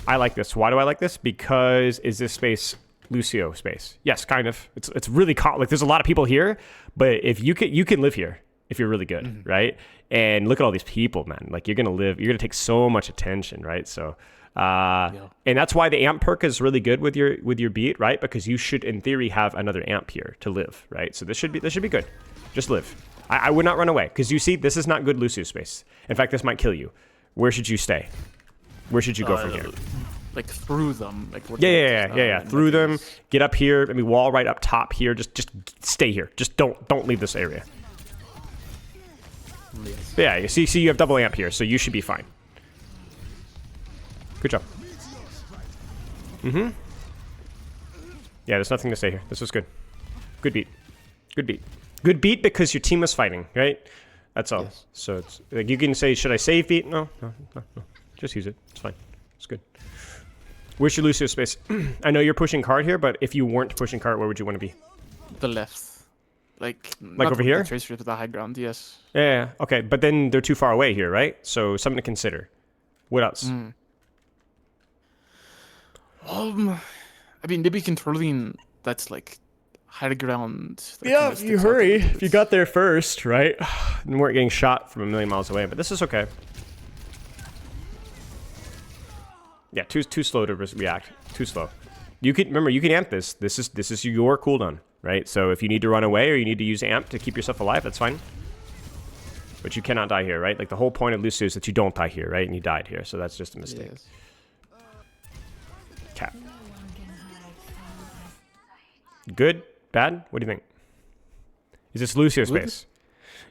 B: I like this. Why do I like this? Because is this space Lucio space? Yes, kind of. It's really like there's a lot of people here, but if you can live here if you're really good, right? And look at all these people, man. Like you're gonna take so much attention, right? So and that's why the amp perk is really good with your beat, right? Because you should in theory have another amp here to live, right? So this should be good. Just live. I would not run away because you see this is not good Lucio space. In fact, this might kill you. Where should you stay? Where should you go from here?
A: Like through them. Like
B: yeah. Through them. Get up here. I mean, wall right up top here. Just stay here. Just don't leave this area.
A: Yes.
B: Yeah, you see you have double amp here, so you should be fine. Good job. Yeah, there's nothing to say here. This was good. Good beat. Good beat. Good beat because your team was fighting, right? That's all. Yes. So it's like you can say, should I save beat? No. Just use it. It's fine. It's good. Where's your Lucio space? I know you're pushing card here, but if you weren't pushing card, where would you want to be?
A: The left. Like
B: over here?
A: Tracer to the high ground, yes.
B: Yeah, okay. But then they're too far away here, right? So something to consider. What else?
A: I mean, maybe controlling that's like high ground.
B: Yeah, if you hurry. If you got there first, right? And weren't getting shot from a million miles away, but this is okay. Yeah, too slow to react. Too slow. You can amp this. This is your cooldown, right? So if you need to run away or you need to use amp to keep yourself alive, that's fine. But you cannot die here, right? Like the whole point of Lucio is that you don't die here, right? And you died here, so that's just a mistake.
A: Yes.
B: Cat. Good? Bad? What do you think? Is this Lucio space?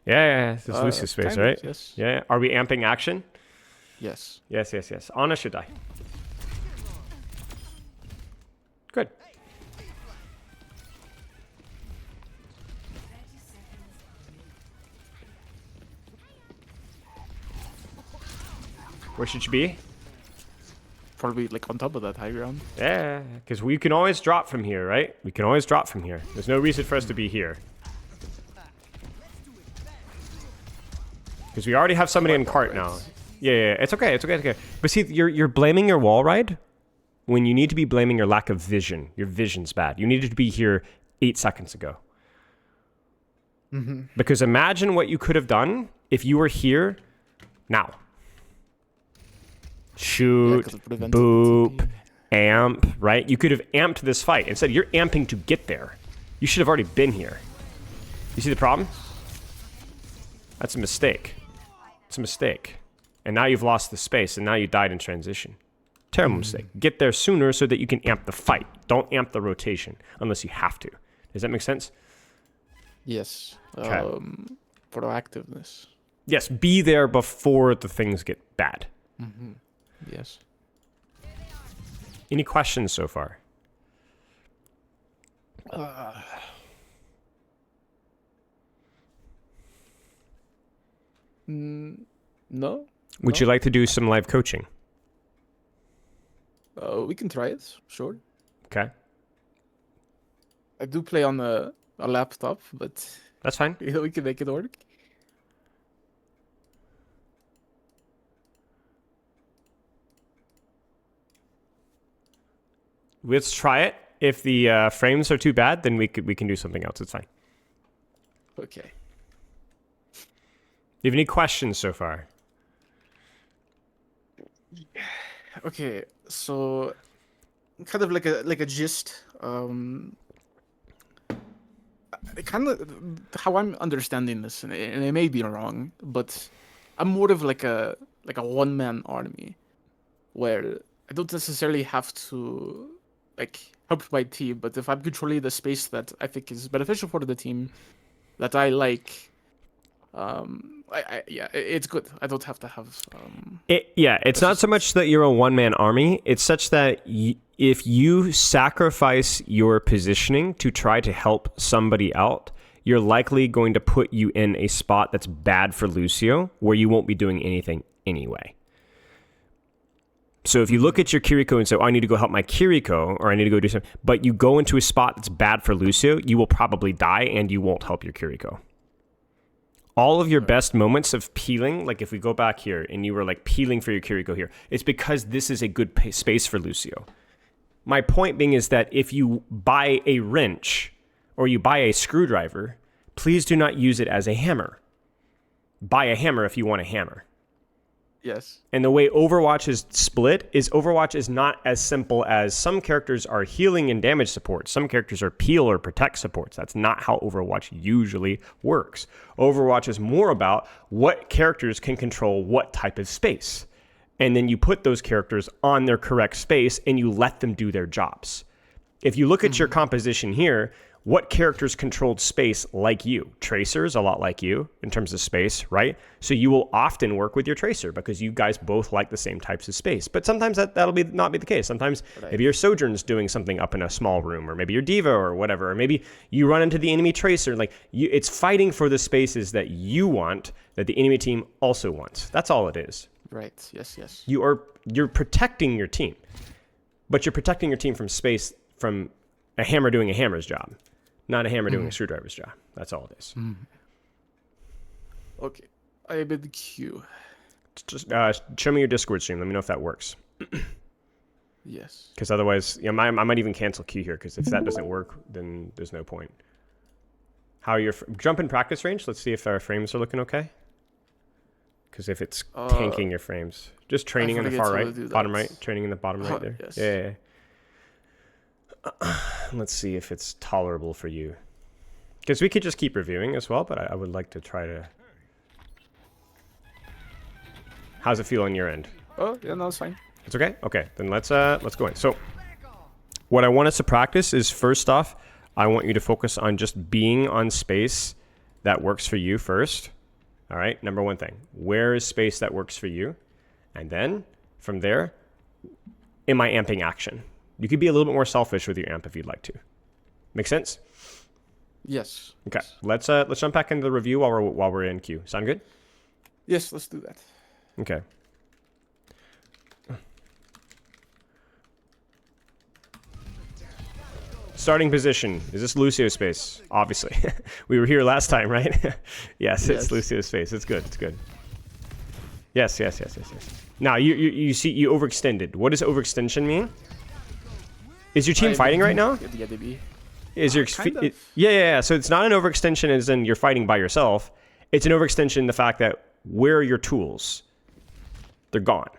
B: Yeah, this is Lucio space, right?
A: Yes.
B: Yeah. Are we amping action?
A: Yes.
B: Yes. Ana should die. Good. Where should you be?
A: Probably like on top of that high ground.
B: Yeah, because we can always drop from here, right? We can always drop from here. There's no reason for us to be here. Because we already have somebody in cart now. Yeah, it's okay. But see, you're blaming your wall ride when you need to be blaming your lack of vision. Your vision's bad. You needed to be here 8 seconds ago. Because imagine what you could have done if you were here now. Shoot, boop, amp, right? You could have amped this fight. Instead, you're amping to get there. You should have already been here. You see the problem? That's a mistake. It's a mistake. And now you've lost the space, and now you died in transition. Terrible mistake. Get there sooner so that you can amp the fight. Don't amp the rotation unless you have to. Does that make sense?
A: Yes.
B: Okay.
A: Proactiveness.
B: Yes, be there before the things get bad.
A: Yes.
B: Any questions so far?
A: No.
B: Would you like to do some live coaching?
A: We can try it. Sure.
B: Okay,
A: I do play on a laptop, but
B: that's fine.
A: we can make it work.
B: Let's try it. If the frames are too bad, then we can do something else. It's fine.
A: Okay.
B: Do you have any questions so far?
A: Okay. So, kind of like a gist. Kind of how I'm understanding this, and it may be wrong, but I'm more of like a one-man army, where I don't necessarily have to like help my team, but if I'm controlling the space that I think is beneficial for the team, that I like, yeah, it's good. I don't have to have.
B: It's not so much that you're a one-man army. It's such that if you sacrifice your positioning to try to help somebody out, you're likely going to put you in a spot that's bad for Lucio, where you won't be doing anything anyway. So if you look at your Kiriko and say, oh, I need to go help my Kiriko, or I need to go do something, but you go into a spot that's bad for Lucio, you will probably die and you won't help your Kiriko. All of your best moments of peeling, like if we go back here and you were like peeling for your Kiriko here, it's because this is a good space for Lucio. My point being is that if you buy a wrench or you buy a screwdriver, please do not use it as a hammer. Buy a hammer if you want a hammer.
A: Yes.
B: And the way Overwatch is split is Overwatch is not as simple as some characters are healing and damage supports. Some characters are peel or protect supports. That's not how Overwatch usually works. Overwatch is more about what characters can control what type of space. And then you put those characters on their correct space and you let them do their jobs. If you look at your composition here, what characters controlled space like you? Tracer's a lot like you in terms of space, right? So you will often work with your Tracer because you guys both like the same types of space. But sometimes that'll not be the case. Sometimes maybe your Sojourn's doing something up in a small room, or maybe your Diva or whatever, or maybe you run into the enemy Tracer. Like it's fighting for the spaces that you want, that the enemy team also wants. That's all it is.
A: Right. Yes.
B: You're protecting your team, but you're protecting your team from space, from a hammer doing a hammer's job. Not a hammer doing a screwdriver's job. That's all it is.
A: Okay. I am in the queue.
B: Just show me your Discord stream. Let me know if that works.
A: Yes.
B: Because otherwise, I might even cancel queue here. Because if that doesn't work, then there's no point. How are your jump in practice range? Let's see if our frames are looking okay. Because if it's tanking your frames, just training in the far right, bottom right, training in the bottom right there.
A: Yes.
B: Yeah. Let's see if it's tolerable for you. Because we could just keep reviewing as well, but I would like to try to... How's it feel on your end?
A: Oh, yeah, no, it's fine.
B: It's okay? Okay, then let's go in. So, what I want us to practice is, first off, I want you to focus on just being on space that works for you first. All right, number one thing. Where is space that works for you? And then, from there, am I amping action? You could be a little bit more selfish with your amp if you'd like to. Make sense?
A: Yes.
B: Okay. Let's jump back into the review while we're in queue. Sound good?
A: Yes, let's do that.
B: Okay. Starting position. Is this Lucio space? Obviously. We were here last time, right? Yes, it's Lucio space. It's good. It's good. Yes. Now, you see, you overextended. What does overextension mean? Is your team fighting right now? Is your yeah. So it's not an overextension as in you're fighting by yourself. It's an overextension in the fact that where are your tools? They're gone.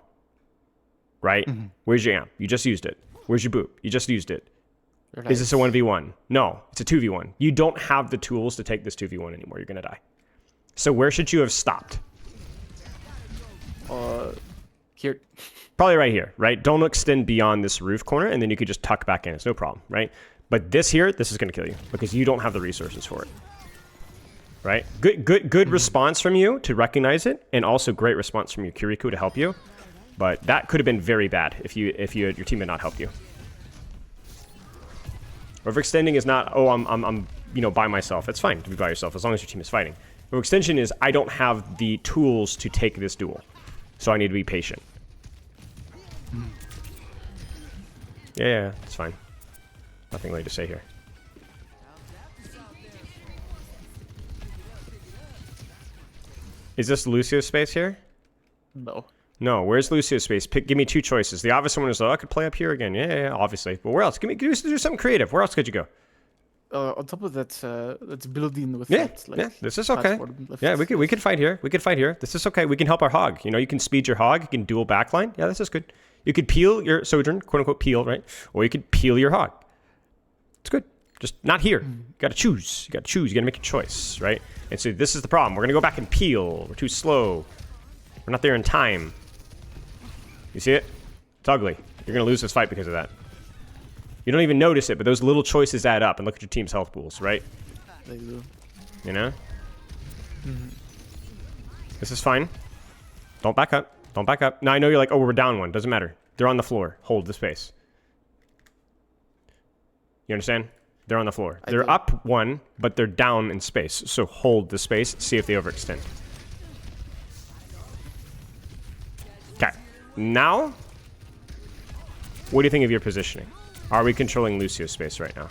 B: Right? Where's your amp? You just used it. Where's your boop? You just used it. Is this a 1v1? No, it's a 2v1. You don't have the tools to take this 2v1 anymore. You're gonna die. So where should you have stopped?
A: Here.
B: Probably right here, right? Don't extend beyond this roof corner, and then you could just tuck back in. It's no problem, right? But this here, this is going to kill you because you don't have the resources for it. Right? Good response from you to recognize it, and also great response from your Kiriko to help you. But that could have been very bad if your team had not helped you. Overextending is not, oh, I'm by myself. It's fine to be by yourself as long as your team is fighting. Overextension is, I don't have the tools to take this duel, so I need to be patient. Yeah, it's fine. Nothing really to say here. Is this Lucio's space here?
A: No.
B: No, where's Lucio's space? Give me two choices. The obvious one is, I could play up here again. Yeah, obviously. But where else? Do something creative. Where else could you go?
A: On top of that, that's building with
B: that. Yeah, this is okay. Yeah, we could fight here. This is okay. We can help our hog. You can speed your hog. You can dual backline. Yeah, this is good. You could peel your Sojourn, quote unquote peel, right? Or you could peel your hog. It's good. Just not here. You gotta choose. You gotta make a choice, right? And so this is the problem. We're gonna go back and peel. We're too slow. We're not there in time. You see it? It's ugly. You're gonna lose this fight because of that. You don't even notice it, but those little choices add up. And look at your team's health pools, right?
A: They do.
B: You know? This is fine. Don't back up. Don't back up. Now I know you're like, oh, we're down one. Doesn't matter. They're on the floor. Hold the space. You understand? They're on the floor. They're up one, but they're down in space. So hold the space. See if they overextend. Okay. Now, what do you think of your positioning? Are we controlling Lucio's space right now?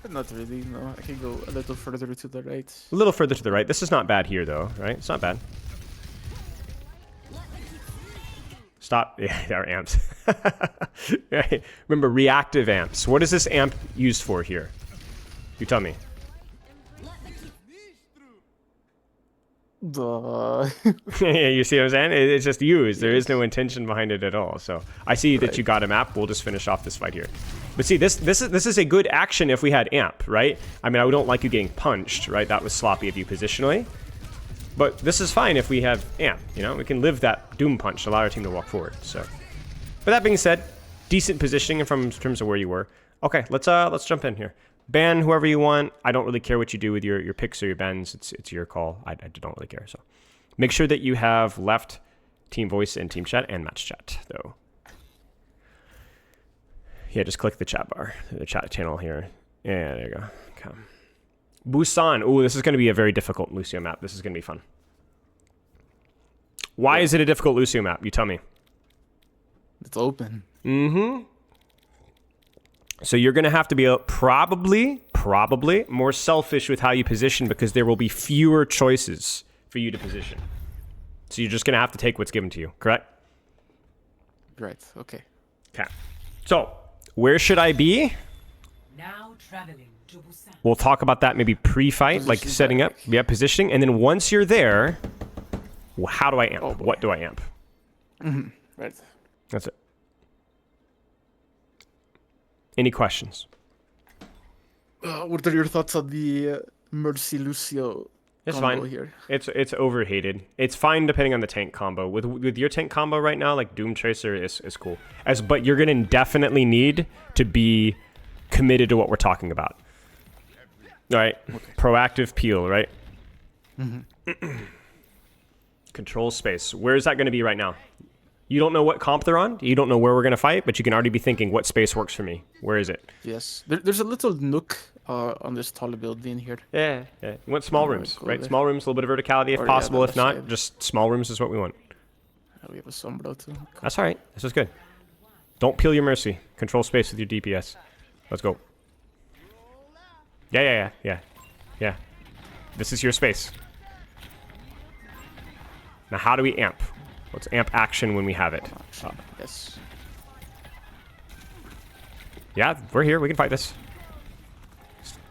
A: Not really, no. I can go a little further to the right.
B: A little further to the right. This is not bad here, though, right? It's not bad. Stop. Yeah, our amps. Right. Remember, reactive amps. What is this amp used for here? You tell me. Yeah, you see what I'm saying? It's just used. There is no intention behind it at all. So I see that you got a map. We'll just finish off this fight here. But see, this is a good action if we had amp, right? I mean, I don't like you getting punched, right? That was sloppy of you positionally. But this is fine if we have amp. We can live that doom punch, allow our team to walk forward. So, but that being said, decent positioning in terms of where you were. Okay, let's jump in here. Ban whoever you want. I don't really care what you do with your picks or your bans. It's your call. I don't really care. So make sure that you have left team voice and team chat and match chat, though. Yeah, just click the chat bar, the chat channel here. Yeah, there you go. Okay. Busan. Ooh, this is going to be a very difficult Lucio map. This is going to be fun. Why is it a difficult Lucio map? You tell me.
A: It's open.
B: Mm-hmm. So you're going to have to be probably more selfish with how you position because there will be fewer choices for you to position. So you're just going to have to take what's given to you, correct?
A: Right, okay.
B: Okay. So, where should I be?
D: Now traveling to Busan.
B: We'll talk about that maybe pre-fight, like setting up, positioning. And then once you're there, how do I amp? Oh, what do I amp?
A: Right.
B: That's it. Any questions?
A: What are your thoughts on the Mercy Lucio combo here?
B: It's overhated. It's fine depending on the tank combo. With your tank combo right now, like Doom Tracer is cool. But you're gonna definitely need to be committed to what we're talking about. All right. Okay. Proactive peel, right? Control space. Where is that going to be right now? You don't know what comp they're on. You don't know where we're going to fight, but you can already be thinking what space works for me. Where is it?
A: Yes. There's a little nook on this tall building here.
B: Yeah. You want small rooms, right? There. Small rooms, a little bit of verticality if possible. If not, just small rooms is what we want.
A: We have a Sombro too. Cool.
B: That's all right. This is good. Don't peel your Mercy. Control space with your DPS. Let's go. Yeah. This is your space. Now, how do we amp? Let's amp action when we have it.
A: Yes.
B: Yeah, we're here. We can fight this.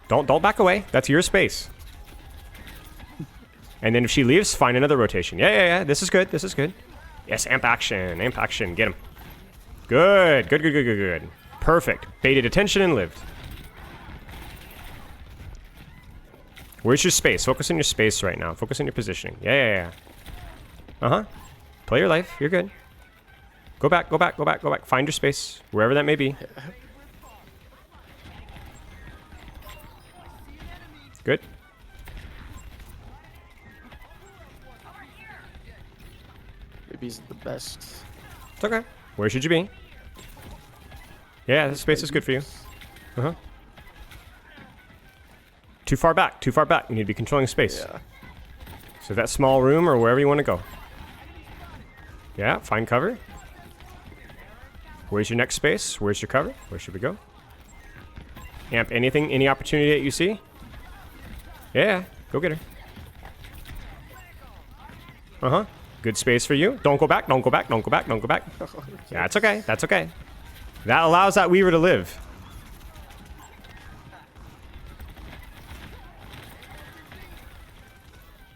B: Don't back away. That's your space. And then if she leaves, find another rotation. Yeah. This is good. Yes, amp action. Amp action. Get him. Good. Perfect. Baited attention and lived. Where's your space? Focus on your space right now. Focus on your positioning. Yeah. Play your life. You're good. Go back, go back, go back, go back. Find your space, wherever that may be. Good.
A: Maybe he's the best.
B: It's okay. Where should you be? Yeah, this space is good for you. Uh-huh. Too far back, too far back. You need to be controlling space.
A: Yeah.
B: So that small room or wherever you want to go. Yeah, find cover. Where's your next space? Where's your cover? Where should we go? Amp anything, any opportunity that you see? Yeah, go get her. Uh-huh. Good space for you. Don't go back, don't go back, don't go back, don't go back. Yeah, that's okay, that's okay. That allows that Weaver to live.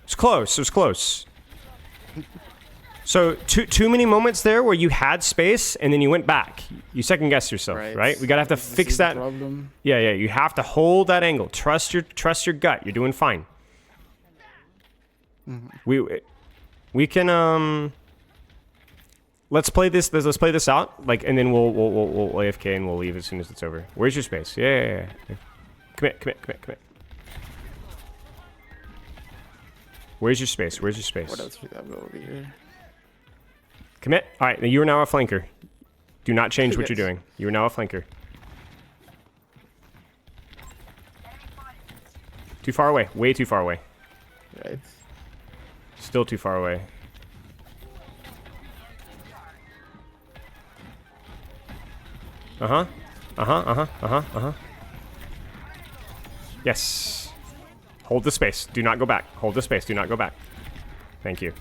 B: It's close, it was close. So too many moments there where you had space and then you went back. You second guessed yourself, right? We gotta have to fix that.
A: Problem.
B: Yeah, you have to hold that angle. Trust your gut. You're doing fine. We can let's play this. Let's play this out. Like, and then we'll AFK and we'll leave as soon as it's over. Where's your space? Yeah. Commit. Where's your space? Where's your space?
A: What else we have over here?
B: Commit. All right, you are now a flanker. Do not change what you're doing. You are now a flanker. Too far away. Way too far away.
A: Right.
B: Still too far away. Yes. Hold the space. Do not go back. Hold the space. Do not go back. Thank you.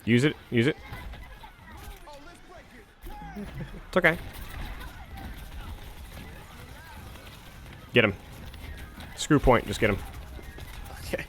B: Use it. Use it. It's okay. Get him. Screw point. Just get him.
A: Okay.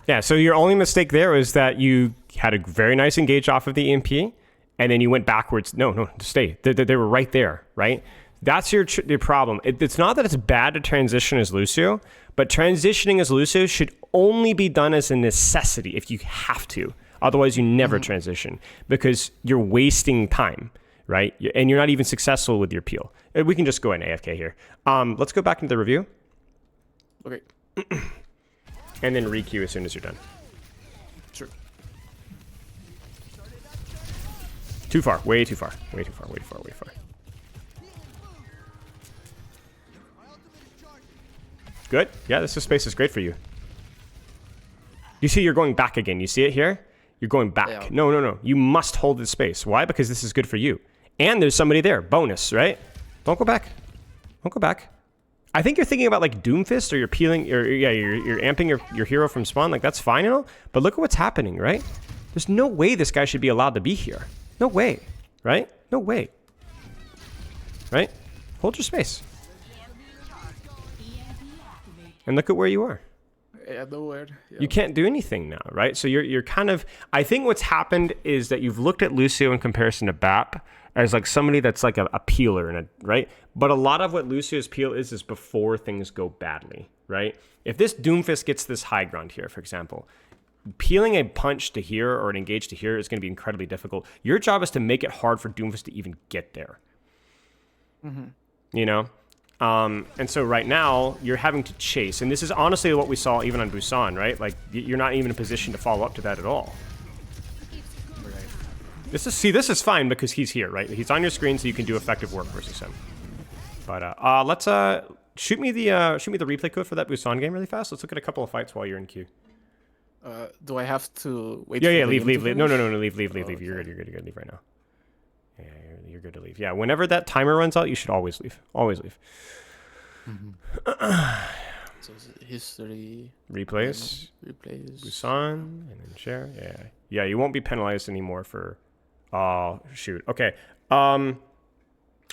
B: Yeah, so your only mistake there was that you had a very nice engage off of the EMP, and then you went backwards. No, stay. They were right there, right? That's your problem. It's not that it's bad to transition as Lucio, but transitioning as Lucio should only be done as a necessity if you have to. Otherwise, you never transition because you're wasting time, right? And you're not even successful with your peel. We can just go ahead and AFK here. Let's go back into the review.
A: Okay.
B: And then re-queue as soon as you're done.
A: Sure.
B: Too far. Way too far. Way too far. Way too far. Way too far. Good. Yeah, this space is great for you. You see you're going back again. You see it here? You're going back.
A: Yeah.
B: No. You must hold this space. Why? Because this is good for you. And there's somebody there. Bonus, right? Don't go back. Don't go back. I think you're thinking about like Doomfist or you're peeling, or you're amping your hero from spawn. Like that's fine and all. But look at what's happening, right? There's no way this guy should be allowed to be here. No way. Right? No way. Right? Hold your space. And look at where you are.
A: Yeah, nowhere. Yeah.
B: You can't do anything now, right? So you're kind of... I think what's happened is that you've looked at Lucio in comparison to BAP as like somebody that's like a peeler, right? But a lot of what Lucio's peel is before things go badly, right? If this Doomfist gets this high ground here, for example, peeling a punch to here or an engage to here is going to be incredibly difficult. Your job is to make it hard for Doomfist to even get there. You know? And so right now, you're having to chase. And this is honestly what we saw even on Busan, right? Like, you're not even in a position to follow up to that at all. This is fine because he's here, right? He's on your screen so you can do effective work versus him. But let's shoot me the replay code for that Busan game really fast. Let's look at a couple of fights while you're in queue.
A: Do I have to wait?
B: Yeah,
A: for
B: leave. No, leave.
A: Okay.
B: You're good. Leave right now. Yeah, you're good to leave. Yeah, whenever that timer runs out, you should always leave. Always leave.
A: So history.
B: Replays. Busan, and then share. Yeah. You won't be penalized anymore for. Oh shoot. Okay. We're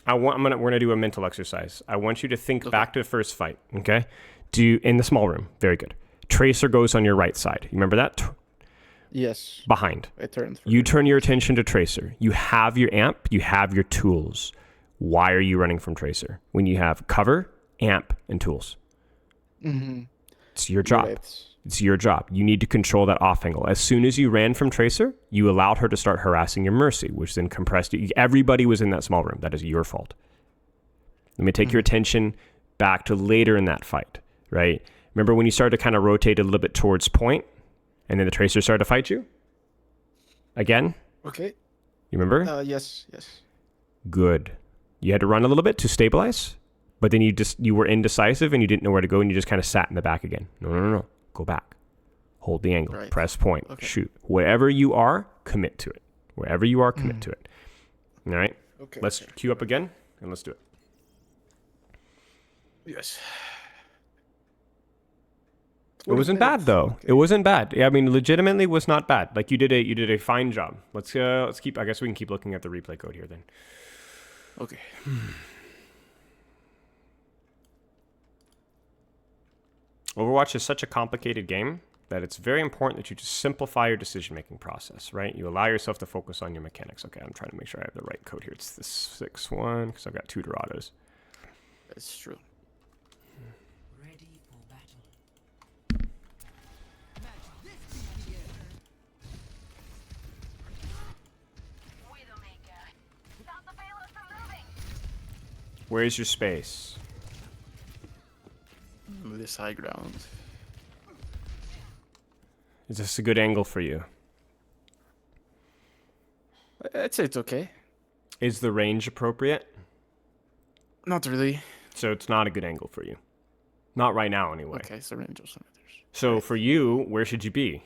B: gonna do a mental exercise. I want you to think back to the first fight. Okay. In the small room. Very good. Tracer goes on your right side. You remember that?
A: Yes.
B: Behind.
A: I turned.
B: You turn your attention to Tracer. You have your amp. You have your tools. Why are you running from Tracer when you have cover, amp, and tools? It's your job.
A: Right.
B: It's your job. You need to control that off angle. As soon as you ran from Tracer, you allowed her to start harassing your Mercy, which then compressed you. Everybody was in that small room. That is your fault. Let me take your attention back to later in that fight, right? Remember when you started to kind of rotate a little bit towards point, and then the Tracer started to fight you? Again?
C: Okay.
B: You remember?
C: Yes.
B: Good. You had to run a little bit to stabilize, but then you were indecisive and you didn't know where to go and you just kind of sat in the back again. No. Go back. Hold the angle.
C: Right.
B: Press point.
C: Okay.
B: Shoot. Wherever you are, commit to it. Wherever you are, commit to it. All right?
C: Okay.
B: Let's queue up again and let's do it.
C: Yes.
B: It wasn't bad though.
C: Okay.
B: It wasn't bad. Yeah, I mean, legitimately was not bad. Like you did a fine job. Let's keep. I guess we can keep looking at the replay code here then.
A: Okay.
B: Overwatch is such a complicated game that it's very important that you just simplify your decision-making process, right? You allow yourself to focus on your mechanics. Okay, I'm trying to make sure I have the right code here. It's the 6-1 because I've got 2 Dorados.
A: That's true.
D: Ready for battle.
B: Where's your space?
A: This high ground.
B: Is this a good angle for you?
A: I'd say it's okay.
B: Is the range appropriate?
A: Not really.
B: So it's not a good angle for you. Not right now, anyway.
A: Okay, so range also matters.
B: So for you, where should you be?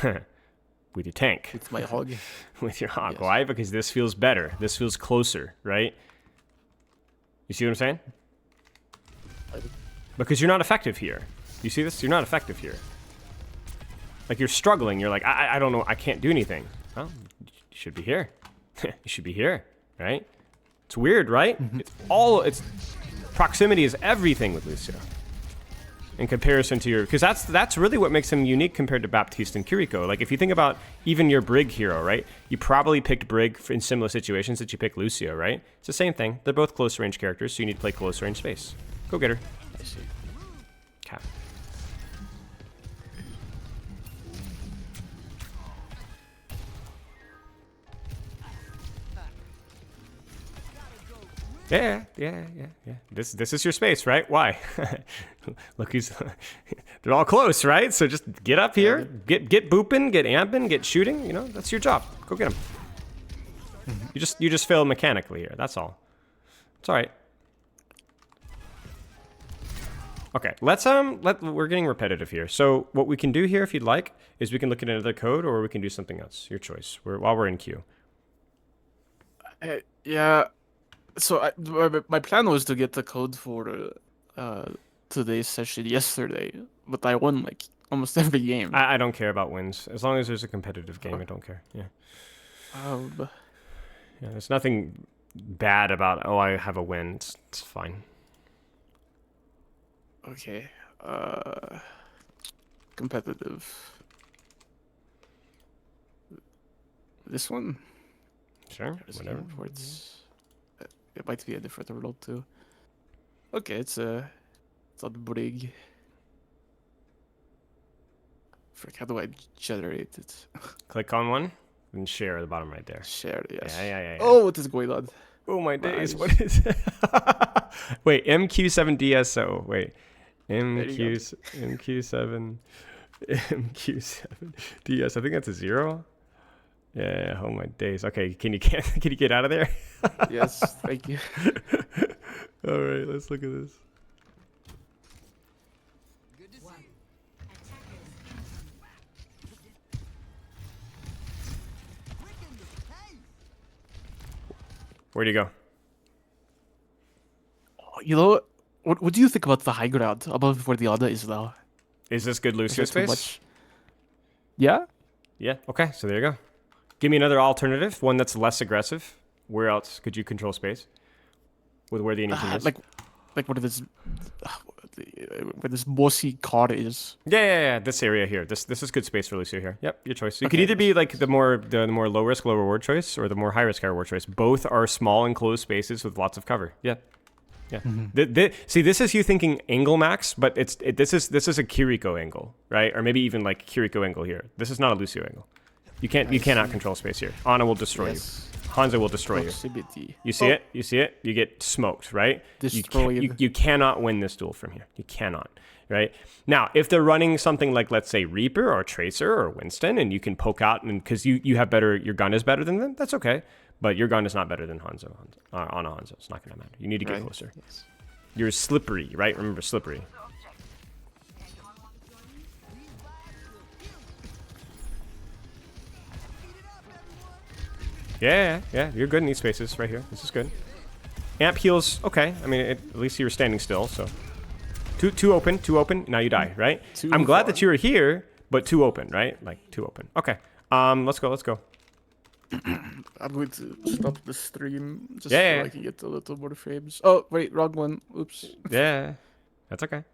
B: With your tank.
A: With my hog.
B: With your hog.
A: Yes.
B: Why? Because this feels better. This feels closer, right? You see what I'm saying? Because you're not effective here. You see this? You're not effective here. Like you're struggling. You're like, I don't know. I can't do anything. Well, you should be here. You should be here, right? It's weird, right? It's proximity is everything with Lucio. In comparison to your, because that's really what makes him unique compared to Baptiste and Kiriko. Like if you think about even your Brig hero, right? You probably picked Brig in similar situations that you picked Lucio, right? It's the same thing. They're both close range characters, so you need to play close range space. Go get her.
A: I see.
B: Okay. Yeah. This is your space, right? Why? Look, they're all close, right? So just get up here, get booping, get amping, get shooting. You know, that's your job. Go get them. You just fail mechanically here. That's all. It's all right. Okay, we're getting repetitive here. So what we can do here, if you'd like, is we can look at another code, or we can do something else. Your choice. While we're in queue.
A: Yeah. So my plan was to get the code for today's session yesterday, but I won like almost every game.
B: I don't care about wins. As long as there's a competitive game, I don't care. Yeah. Yeah, there's nothing bad about, oh, I have a win. It's fine.
A: Okay. Competitive. This one?
B: Sure,
A: This
B: whatever.
A: game where it might be a different world too. Okay, it's on Brig. Frick, how do I generate it?
B: Click on one and share at the bottom right there.
A: Share, yes.
B: Yeah.
A: Oh, what is going on?
B: Oh my days,
A: Nice.
B: what is it? Wait, MQ7DSO. Wait.
A: you
B: MQ7 MQ7DS. I think that's a 0. Yeah, oh my days. Okay, can you get out of there?
A: Yes, thank you.
B: All right, let's look at this. Where'd you go?
A: You know, what do you think about the high ground above where the Ada is now?
B: Is this good Lucio
A: Is it too
B: space?
A: much? Yeah?
B: Yeah, okay, so there you go. Give me another alternative, one that's less aggressive. Where else could you control space? With where the anything is?
A: Like where this bossy car is.
B: Yeah. This area here. This is good space for Lucio here. Yep, your choice. You could either be like the more low risk, low reward choice, or the more high risk, high reward choice. Both are small enclosed spaces with lots of cover. Yeah. Yeah. See, this is you thinking angle max, but this is a Kiriko angle, right? Or maybe even like Kiriko angle here. This is not a Lucio angle. You cannot control space here. Ana will destroy you. Hanzo will destroy
A: Proximity.
B: you. You see it? You get smoked, right?
A: Destroyed.
B: You cannot win this duel from here. You cannot, right? Now, if they're running something like, let's say, Reaper or Tracer or Winston, and you can poke out, and because you have better, your gun is better than them, that's okay. But your gun is not better than Hanzo. Ana Hanzo. It's not going to matter. You need to get closer.
A: Yes.
B: You're slippery, right? Remember, slippery. Yeah, you're good in these spaces right here. This is good. Amp heals, okay. I mean, at least you were standing still, so. Too open. Now you die, right? I'm glad that you were here, but too open, right? Like, too open. Okay. Let's go.
A: I'm going to stop the stream just
B: Yeah,
A: so
B: yeah.
A: I can get a little more frames. Oh, wait, wrong one. Oops.
B: Yeah, that's okay.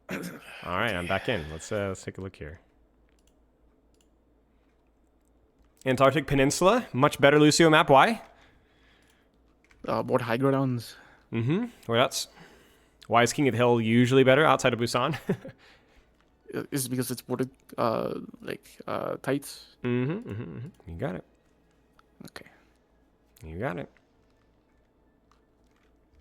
B: All right, I'm back in. Let's take a look here. Antarctic Peninsula, much better Lucio map. Why?
A: More high grounds.
B: Where else? Why is King of the Hill usually better outside of Busan?
A: Is it because it's more tight?
B: You got it.
A: Okay.
B: You got it.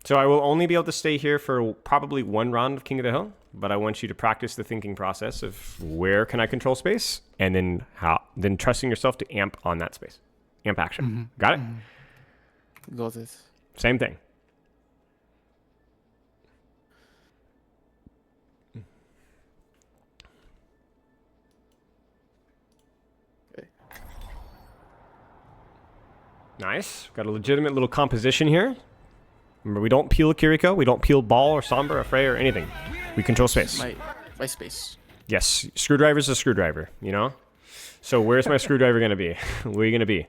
B: So I will only be able to stay here for probably one round of King of the Hill, but I want you to practice the thinking process of where can I control space, and then trusting yourself to amp on that space. Amp action. Got it?
A: Got it.
B: Same thing.
A: Okay.
B: Nice. Got a legitimate little composition here. Remember, we don't peel Kiriko, we don't peel Ball or Sombra or Frey or anything. We control space.
A: My space.
B: Yes, screwdriver's a screwdriver, you know? So where's my screwdriver going to be? Where are you going to be?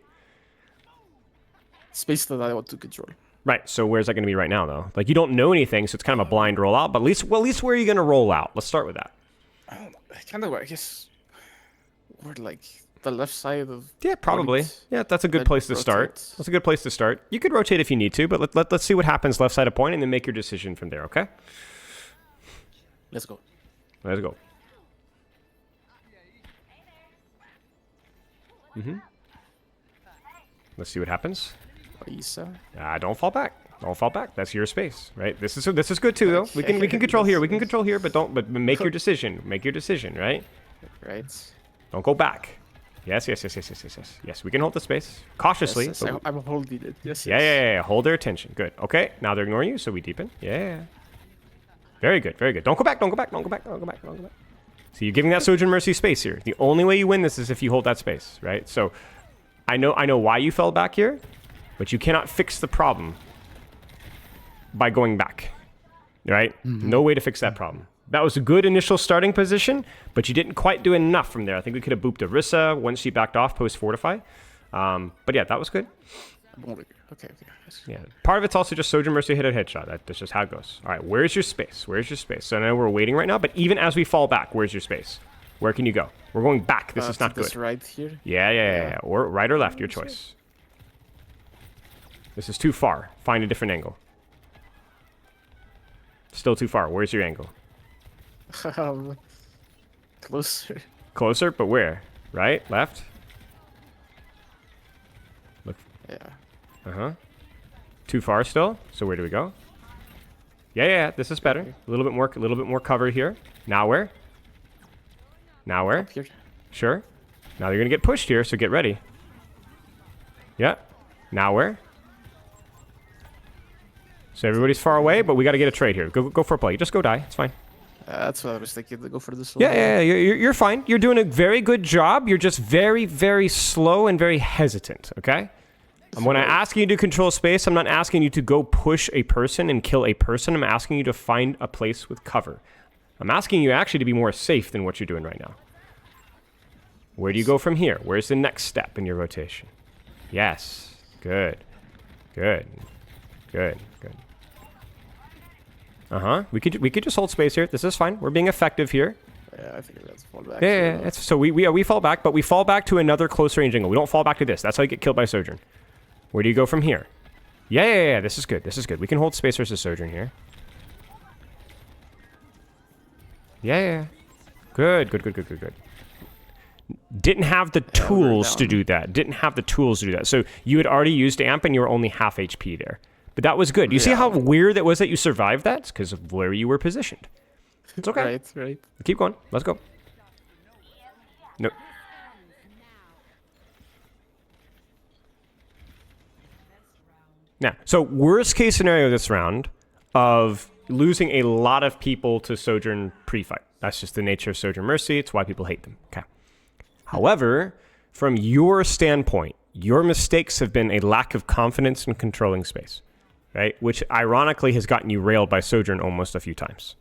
A: Space that I want to control.
B: Right, so where's that going to be right now, though? Like, you don't know anything, so it's kind of a blind rollout, but at least where are you going to roll out? Let's start with that.
A: I don't know. Kind of, I guess, we're like the left side of...
B: Yeah, probably.
A: point.
B: Yeah, that's a good place to start.
A: Rotate.
B: That's a good place to start. You could rotate if you need to, but let's see what happens left side of point and then make your decision from there, okay?
A: Let's go.
B: Let's go. Let's see what happens.
A: Isa.
B: Don't fall back. Don't fall back. That's your space, right? This is good too, though. We can control here. We can control here, but make your decision. Make your decision, right?
A: Right.
B: Don't go back. Yes. Yes, we can hold the space cautiously.
A: Yes, I'm holding it. Yes.
B: Yeah. Hold their attention. Good. Okay. Now they're ignoring you, so we deepen. Yeah. Very good. Don't go back. So you're giving that Sojourn Mercy space here. The only way you win this is if you hold that space, right? So I know why you fell back here, but you cannot fix the problem by going back, right? No way to fix that problem. That was a good initial starting position, but you didn't quite do enough from there. I think we could have booped Orisa once she backed off post-Fortify. But yeah, that was good.
A: Okay.
B: Yeah, part of it's also just Sojourn Mercy hit a headshot. That's just how it goes. All right, where's your space? So I know we're waiting right now, but even as we fall back, where's your space? Where can you go? We're going back. This is not good.
A: This right here?
B: Yeah. Or right or left, your choice. This is too far. Find a different angle. Still too far. Where's your angle?
A: Closer.
B: Closer, but where? Right? Left? Look.
A: Yeah.
B: Too far still? So where do we go? Yeah. This is better. A little bit more cover here. Now where?
A: Up here.
B: Sure. Now you're gonna get pushed here, so get ready. Yeah. Now where? So everybody's far away, but we got to get a trade here. Go for a play. Just go die. It's fine.
A: That's what I was thinking. To go for this.
B: Yeah. You're fine. You're doing a very good job. You're just very, very slow and very hesitant. Okay. And when I ask you to control space, I'm not asking you to go push a person and kill a person. I'm asking you to find a place with cover. I'm asking you actually to be more safe than what you're doing right now. Where do you go from here? Where's the next step in your rotation? Yes. Good. We could just hold space here. This is fine. We're being effective here.
A: Yeah, I think that's fall back.
B: Yeah. So we fall back, but we fall back to another close range angle. We don't fall back to this. That's how you get killed by Sojourn. Where do you go from here? Yeah. This is good. This is good. We can hold space versus Sojourn here. Yeah. Good. Didn't have the tools to do that. So you had already used amp and you were only half HP there. But that was good. You see how weird it was that you survived that? It's because of where you were positioned. It's okay.
A: Right.
B: Keep going. Let's go. No. Now, so worst case scenario this round of losing a lot of people to Sojourn pre-fight. That's just the nature of Sojourn Mercy. It's why people hate them. Okay. However, from your standpoint, your mistakes have been a lack of confidence in controlling space, right? Which ironically has gotten you railed by Sojourn almost a few times.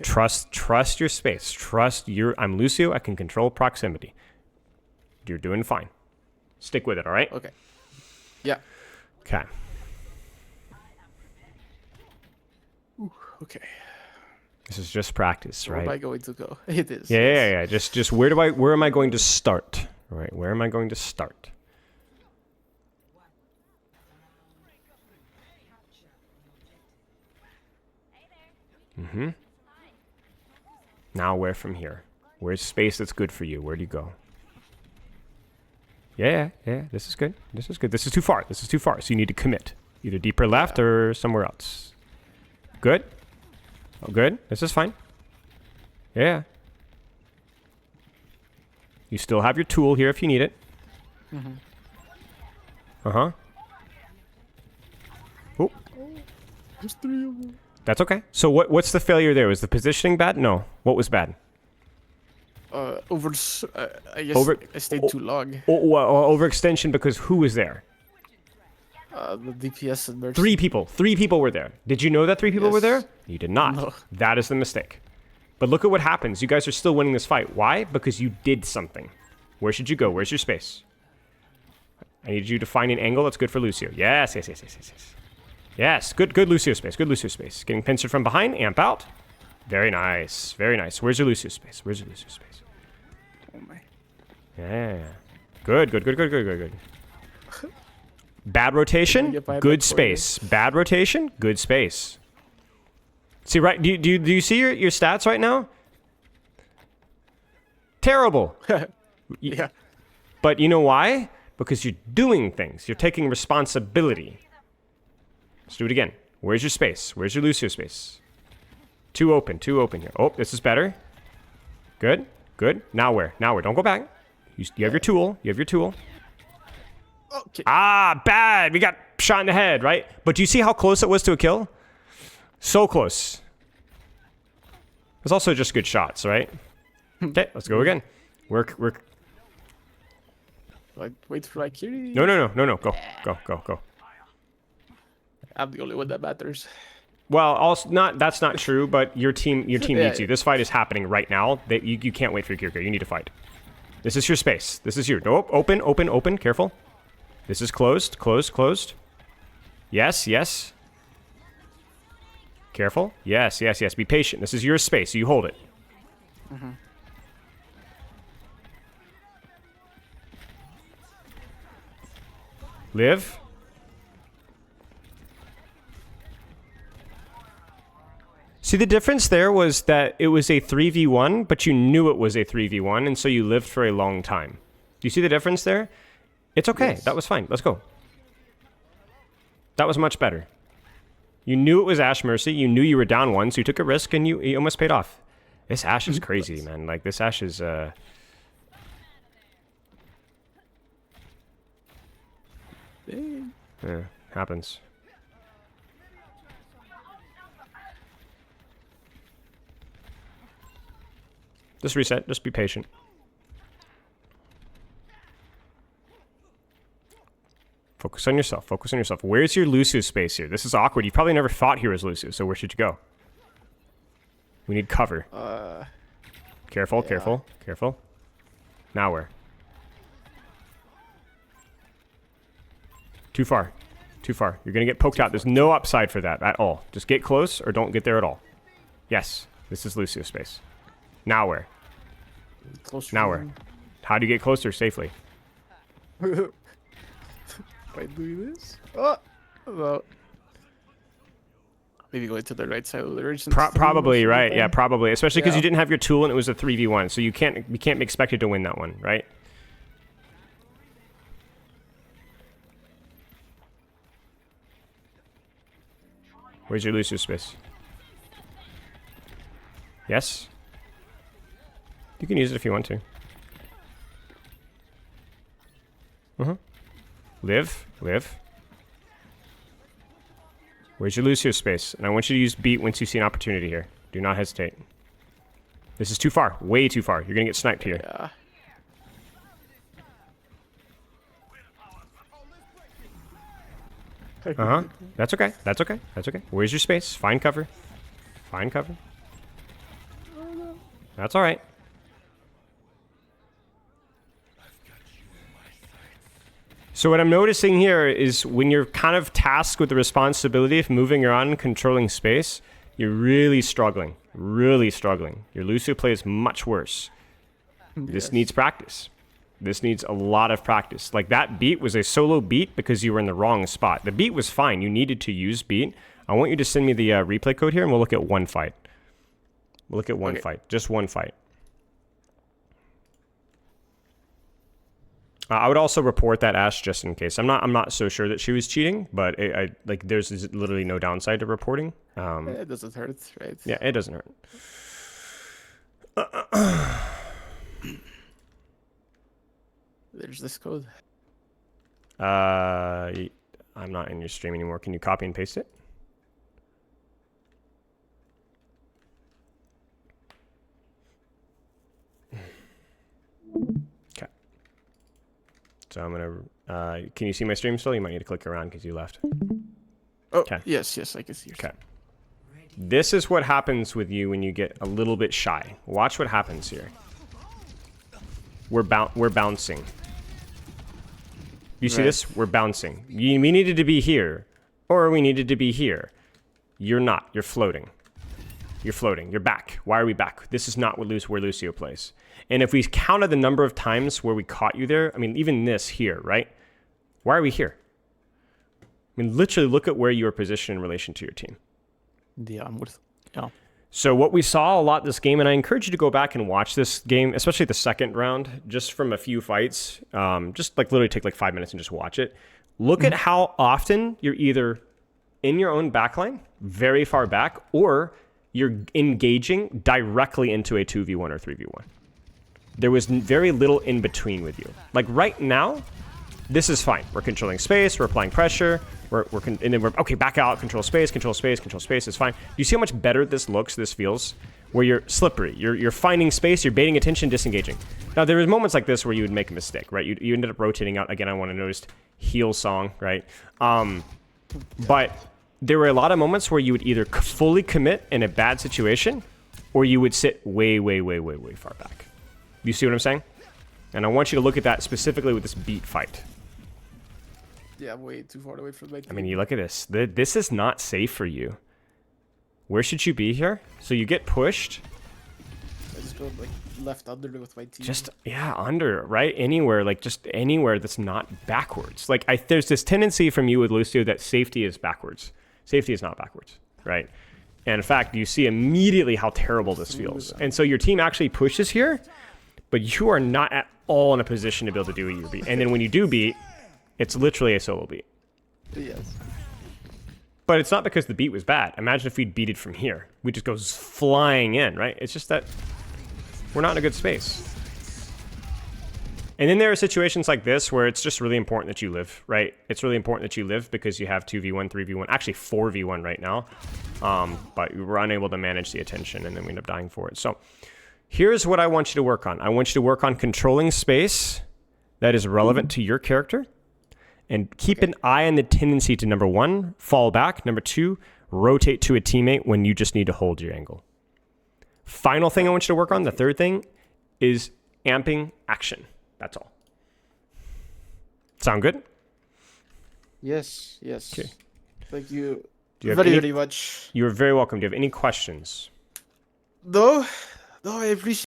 B: Trust your space. I'm Lucio. I can control proximity. You're doing fine. Stick with it, all right?
A: Okay. Yeah.
B: Okay.
A: Okay.
B: This is just practice, right?
A: Where am I going to go? It is.
B: Yeah. Just where am I going to start? All right, where am I going to start? Mm-hmm. Now where from here? Where's space that's good for you? Where do you go? Yeah. This is good. This is too far. So you need to commit. Either deeper left or somewhere else. Good. Oh, good. This is fine. Yeah. You still have your tool here if you need it.
A: Mm-hmm.
B: Uh-huh. Oh.
A: There's 3 of them.
B: That's okay. So what's the failure there? Was the positioning bad? No. What was bad?
A: I guess I stayed too long.
B: Overextension because who was there?
A: The DPS and Mercy.
B: 3 people. 3 people were there. Did you know that 3 people were there? You did not.
A: No.
B: That is the mistake. But look at what happens. You guys are still winning this fight. Why? Because you did something. Where should you go? Where's your space? I need you to find an angle that's good for Lucio. Yes. Yes, good Lucio space. Getting pincered from behind. Amp out. Very nice. Where's your Lucio space?
A: Oh my.
B: Yeah. Good. Bad rotation, good space. Bad rotation, good space. See, right? Do you see your stats right now? Terrible.
A: Yeah.
B: But you know why? Because you're doing things. You're taking responsibility. Let's do it again. Where's your space? Where's your Lucio space? Too open here. Oh, this is better. Good. Now where? Don't go back. You have your tool.
A: Okay.
B: Ah, bad. We got shot in the head, right? But do you see how close it was to a kill? So close. It's also just good shots, right? Okay, let's go again. Work.
A: Wait for Akiri.
B: No. Go.
A: I'm the only one that matters.
B: Well, also that's not true, but your team needs you. This fight is happening right now. You can't wait for your Kiriko. You need to fight. This is your space. This is your nope. Open. Careful. This is closed. Yes. Careful. Yes. Be patient. This is your space. So you hold it.
A: Mm-hmm.
B: Live. See, the difference there was that it was a 3v1, but you knew it was a 3v1, and so you lived for a long time. Do you see the difference there? It's okay.
A: Yes.
B: That was fine. Let's go. That was much better. You knew it was Ashe Mercy. You knew you were down 1, so you took a risk, and you almost paid off. This Ashe is crazy, man. Like, this Ashe is... Yeah, happens. Just reset. Just be patient. Focus on yourself. Where's your Lucio space here? This is awkward. You've probably never fought here as Lucio, so where should you go? We need cover. Careful. Now where? Too far. You're going to get poked out. There's no upside for that at all. Just get close or don't get there at all. Yes. This is Lucio space. Now where?
A: Closer.
B: Now where? How do you get closer safely?
A: by doing this. Oh, well. Maybe going to the right side of the ridge.
B: Probably, right? Yeah, probably. Especially because
A: Yeah.
B: you didn't have your tool and it was a 3v1, so you can't be expected to win that one, right? Where's your Lucio space? Yes? You can use it if you want to. Live. Where's your Lucio space? And I want you to use beat once you see an opportunity here. Do not hesitate. This is too far. Way too far. You're going to get sniped here.
A: Yeah.
B: That's okay. That's okay. That's okay. Where's your space? Find cover. Find cover. That's all right. So what I'm noticing here is when you're kind of tasked with the responsibility of moving around and controlling space, you're really struggling. Really struggling. Your Lucio play is much worse. This needs practice. This needs a lot of practice. Like that beat was a solo beat because you were in the wrong spot. The beat was fine. You needed to use beat. I want you to send me the replay code here and we'll look at one fight. We'll look at one fight. Just one fight. I would also report that Ash just in case. I'm not so sure that she was cheating, but like there's literally no downside to reporting.
A: It doesn't hurt, right?
B: Yeah, it doesn't hurt.
A: There's this code.
B: I'm not in your stream anymore. Can you copy and paste it? Okay. So I'm gonna. Can you see my stream still? You might need to click around because you left.
A: Oh,
B: Okay.
A: yes, I can see.
B: Okay. This is what happens with you when you get a little bit shy. Watch what happens here. We're bouncing. You see this? We're bouncing. We needed to be here, or we needed to be here. You're not. You're floating. You're floating. You're back. Why are we back? This is not where Lucio plays. And if we counted the number of times where we caught you there, I mean, even this here, right? Why are we here? I mean, literally look at where you are positioned in relation to your team.
A: Yeah, I'm with. Yeah.
B: So what we saw a lot this game, and I encourage you to go back and watch this game, especially the second round, just from a few fights. Just like literally take like 5 minutes and just watch it. Look at how often you're either in your own backline, very far back, or you're engaging directly into a 2v1 or 3v1. There was very little in between with you. Like right now, this is fine. We're controlling space, we're applying pressure, and then we're, okay, back out, control space, it's fine. Do you see how much better this looks, this feels? Where you're slippery, you're finding space, you're baiting attention, disengaging. Now, there was moments like this where you would make a mistake, right? You ended up rotating out. Again, I want to notice heal song, right? But there were a lot of moments where you would either fully commit in a bad situation, or you would sit way far back. You see what I'm saying? And I want you to look at that specifically with this beat fight.
A: Yeah, way too far away from my team.
B: I mean, you look at this. This is not safe for you. Where should you be here? So you get pushed.
A: I just go like left under with my team.
B: Just, yeah, under, right? Anywhere, like just anywhere that's not backwards. Like there's this tendency from you with Lucio that safety is backwards. Safety is not backwards, right? And in fact, you see immediately how terrible this feels. And so your team actually pushes here, but you are not at all in a position to be able to do your beat. And then when you do beat, it's literally a solo beat.
A: Yes.
B: But it's not because the beat was bad. Imagine if we'd beat it from here. We just goes flying in, right? It's just that we're not in a good space. And then there are situations like this where it's just really important that you live, right? It's really important that you live because you have 2v1, 3v1, actually 4v1 right now. But we were unable to manage the attention and then we end up dying for it. So here's what I want you to work on. I want you to work on controlling space that is relevant to your character. And keep an eye on the tendency to, number one, fall back. Number two, rotate to a teammate when you just need to hold your angle. Final thing I want you to work on, the third thing, is amping action. That's all. Sound good?
A: Yes.
B: Okay.
A: Thank you,
B: Do you have
A: very much.
B: You're very welcome. Do you have any questions?
A: No, I appreciate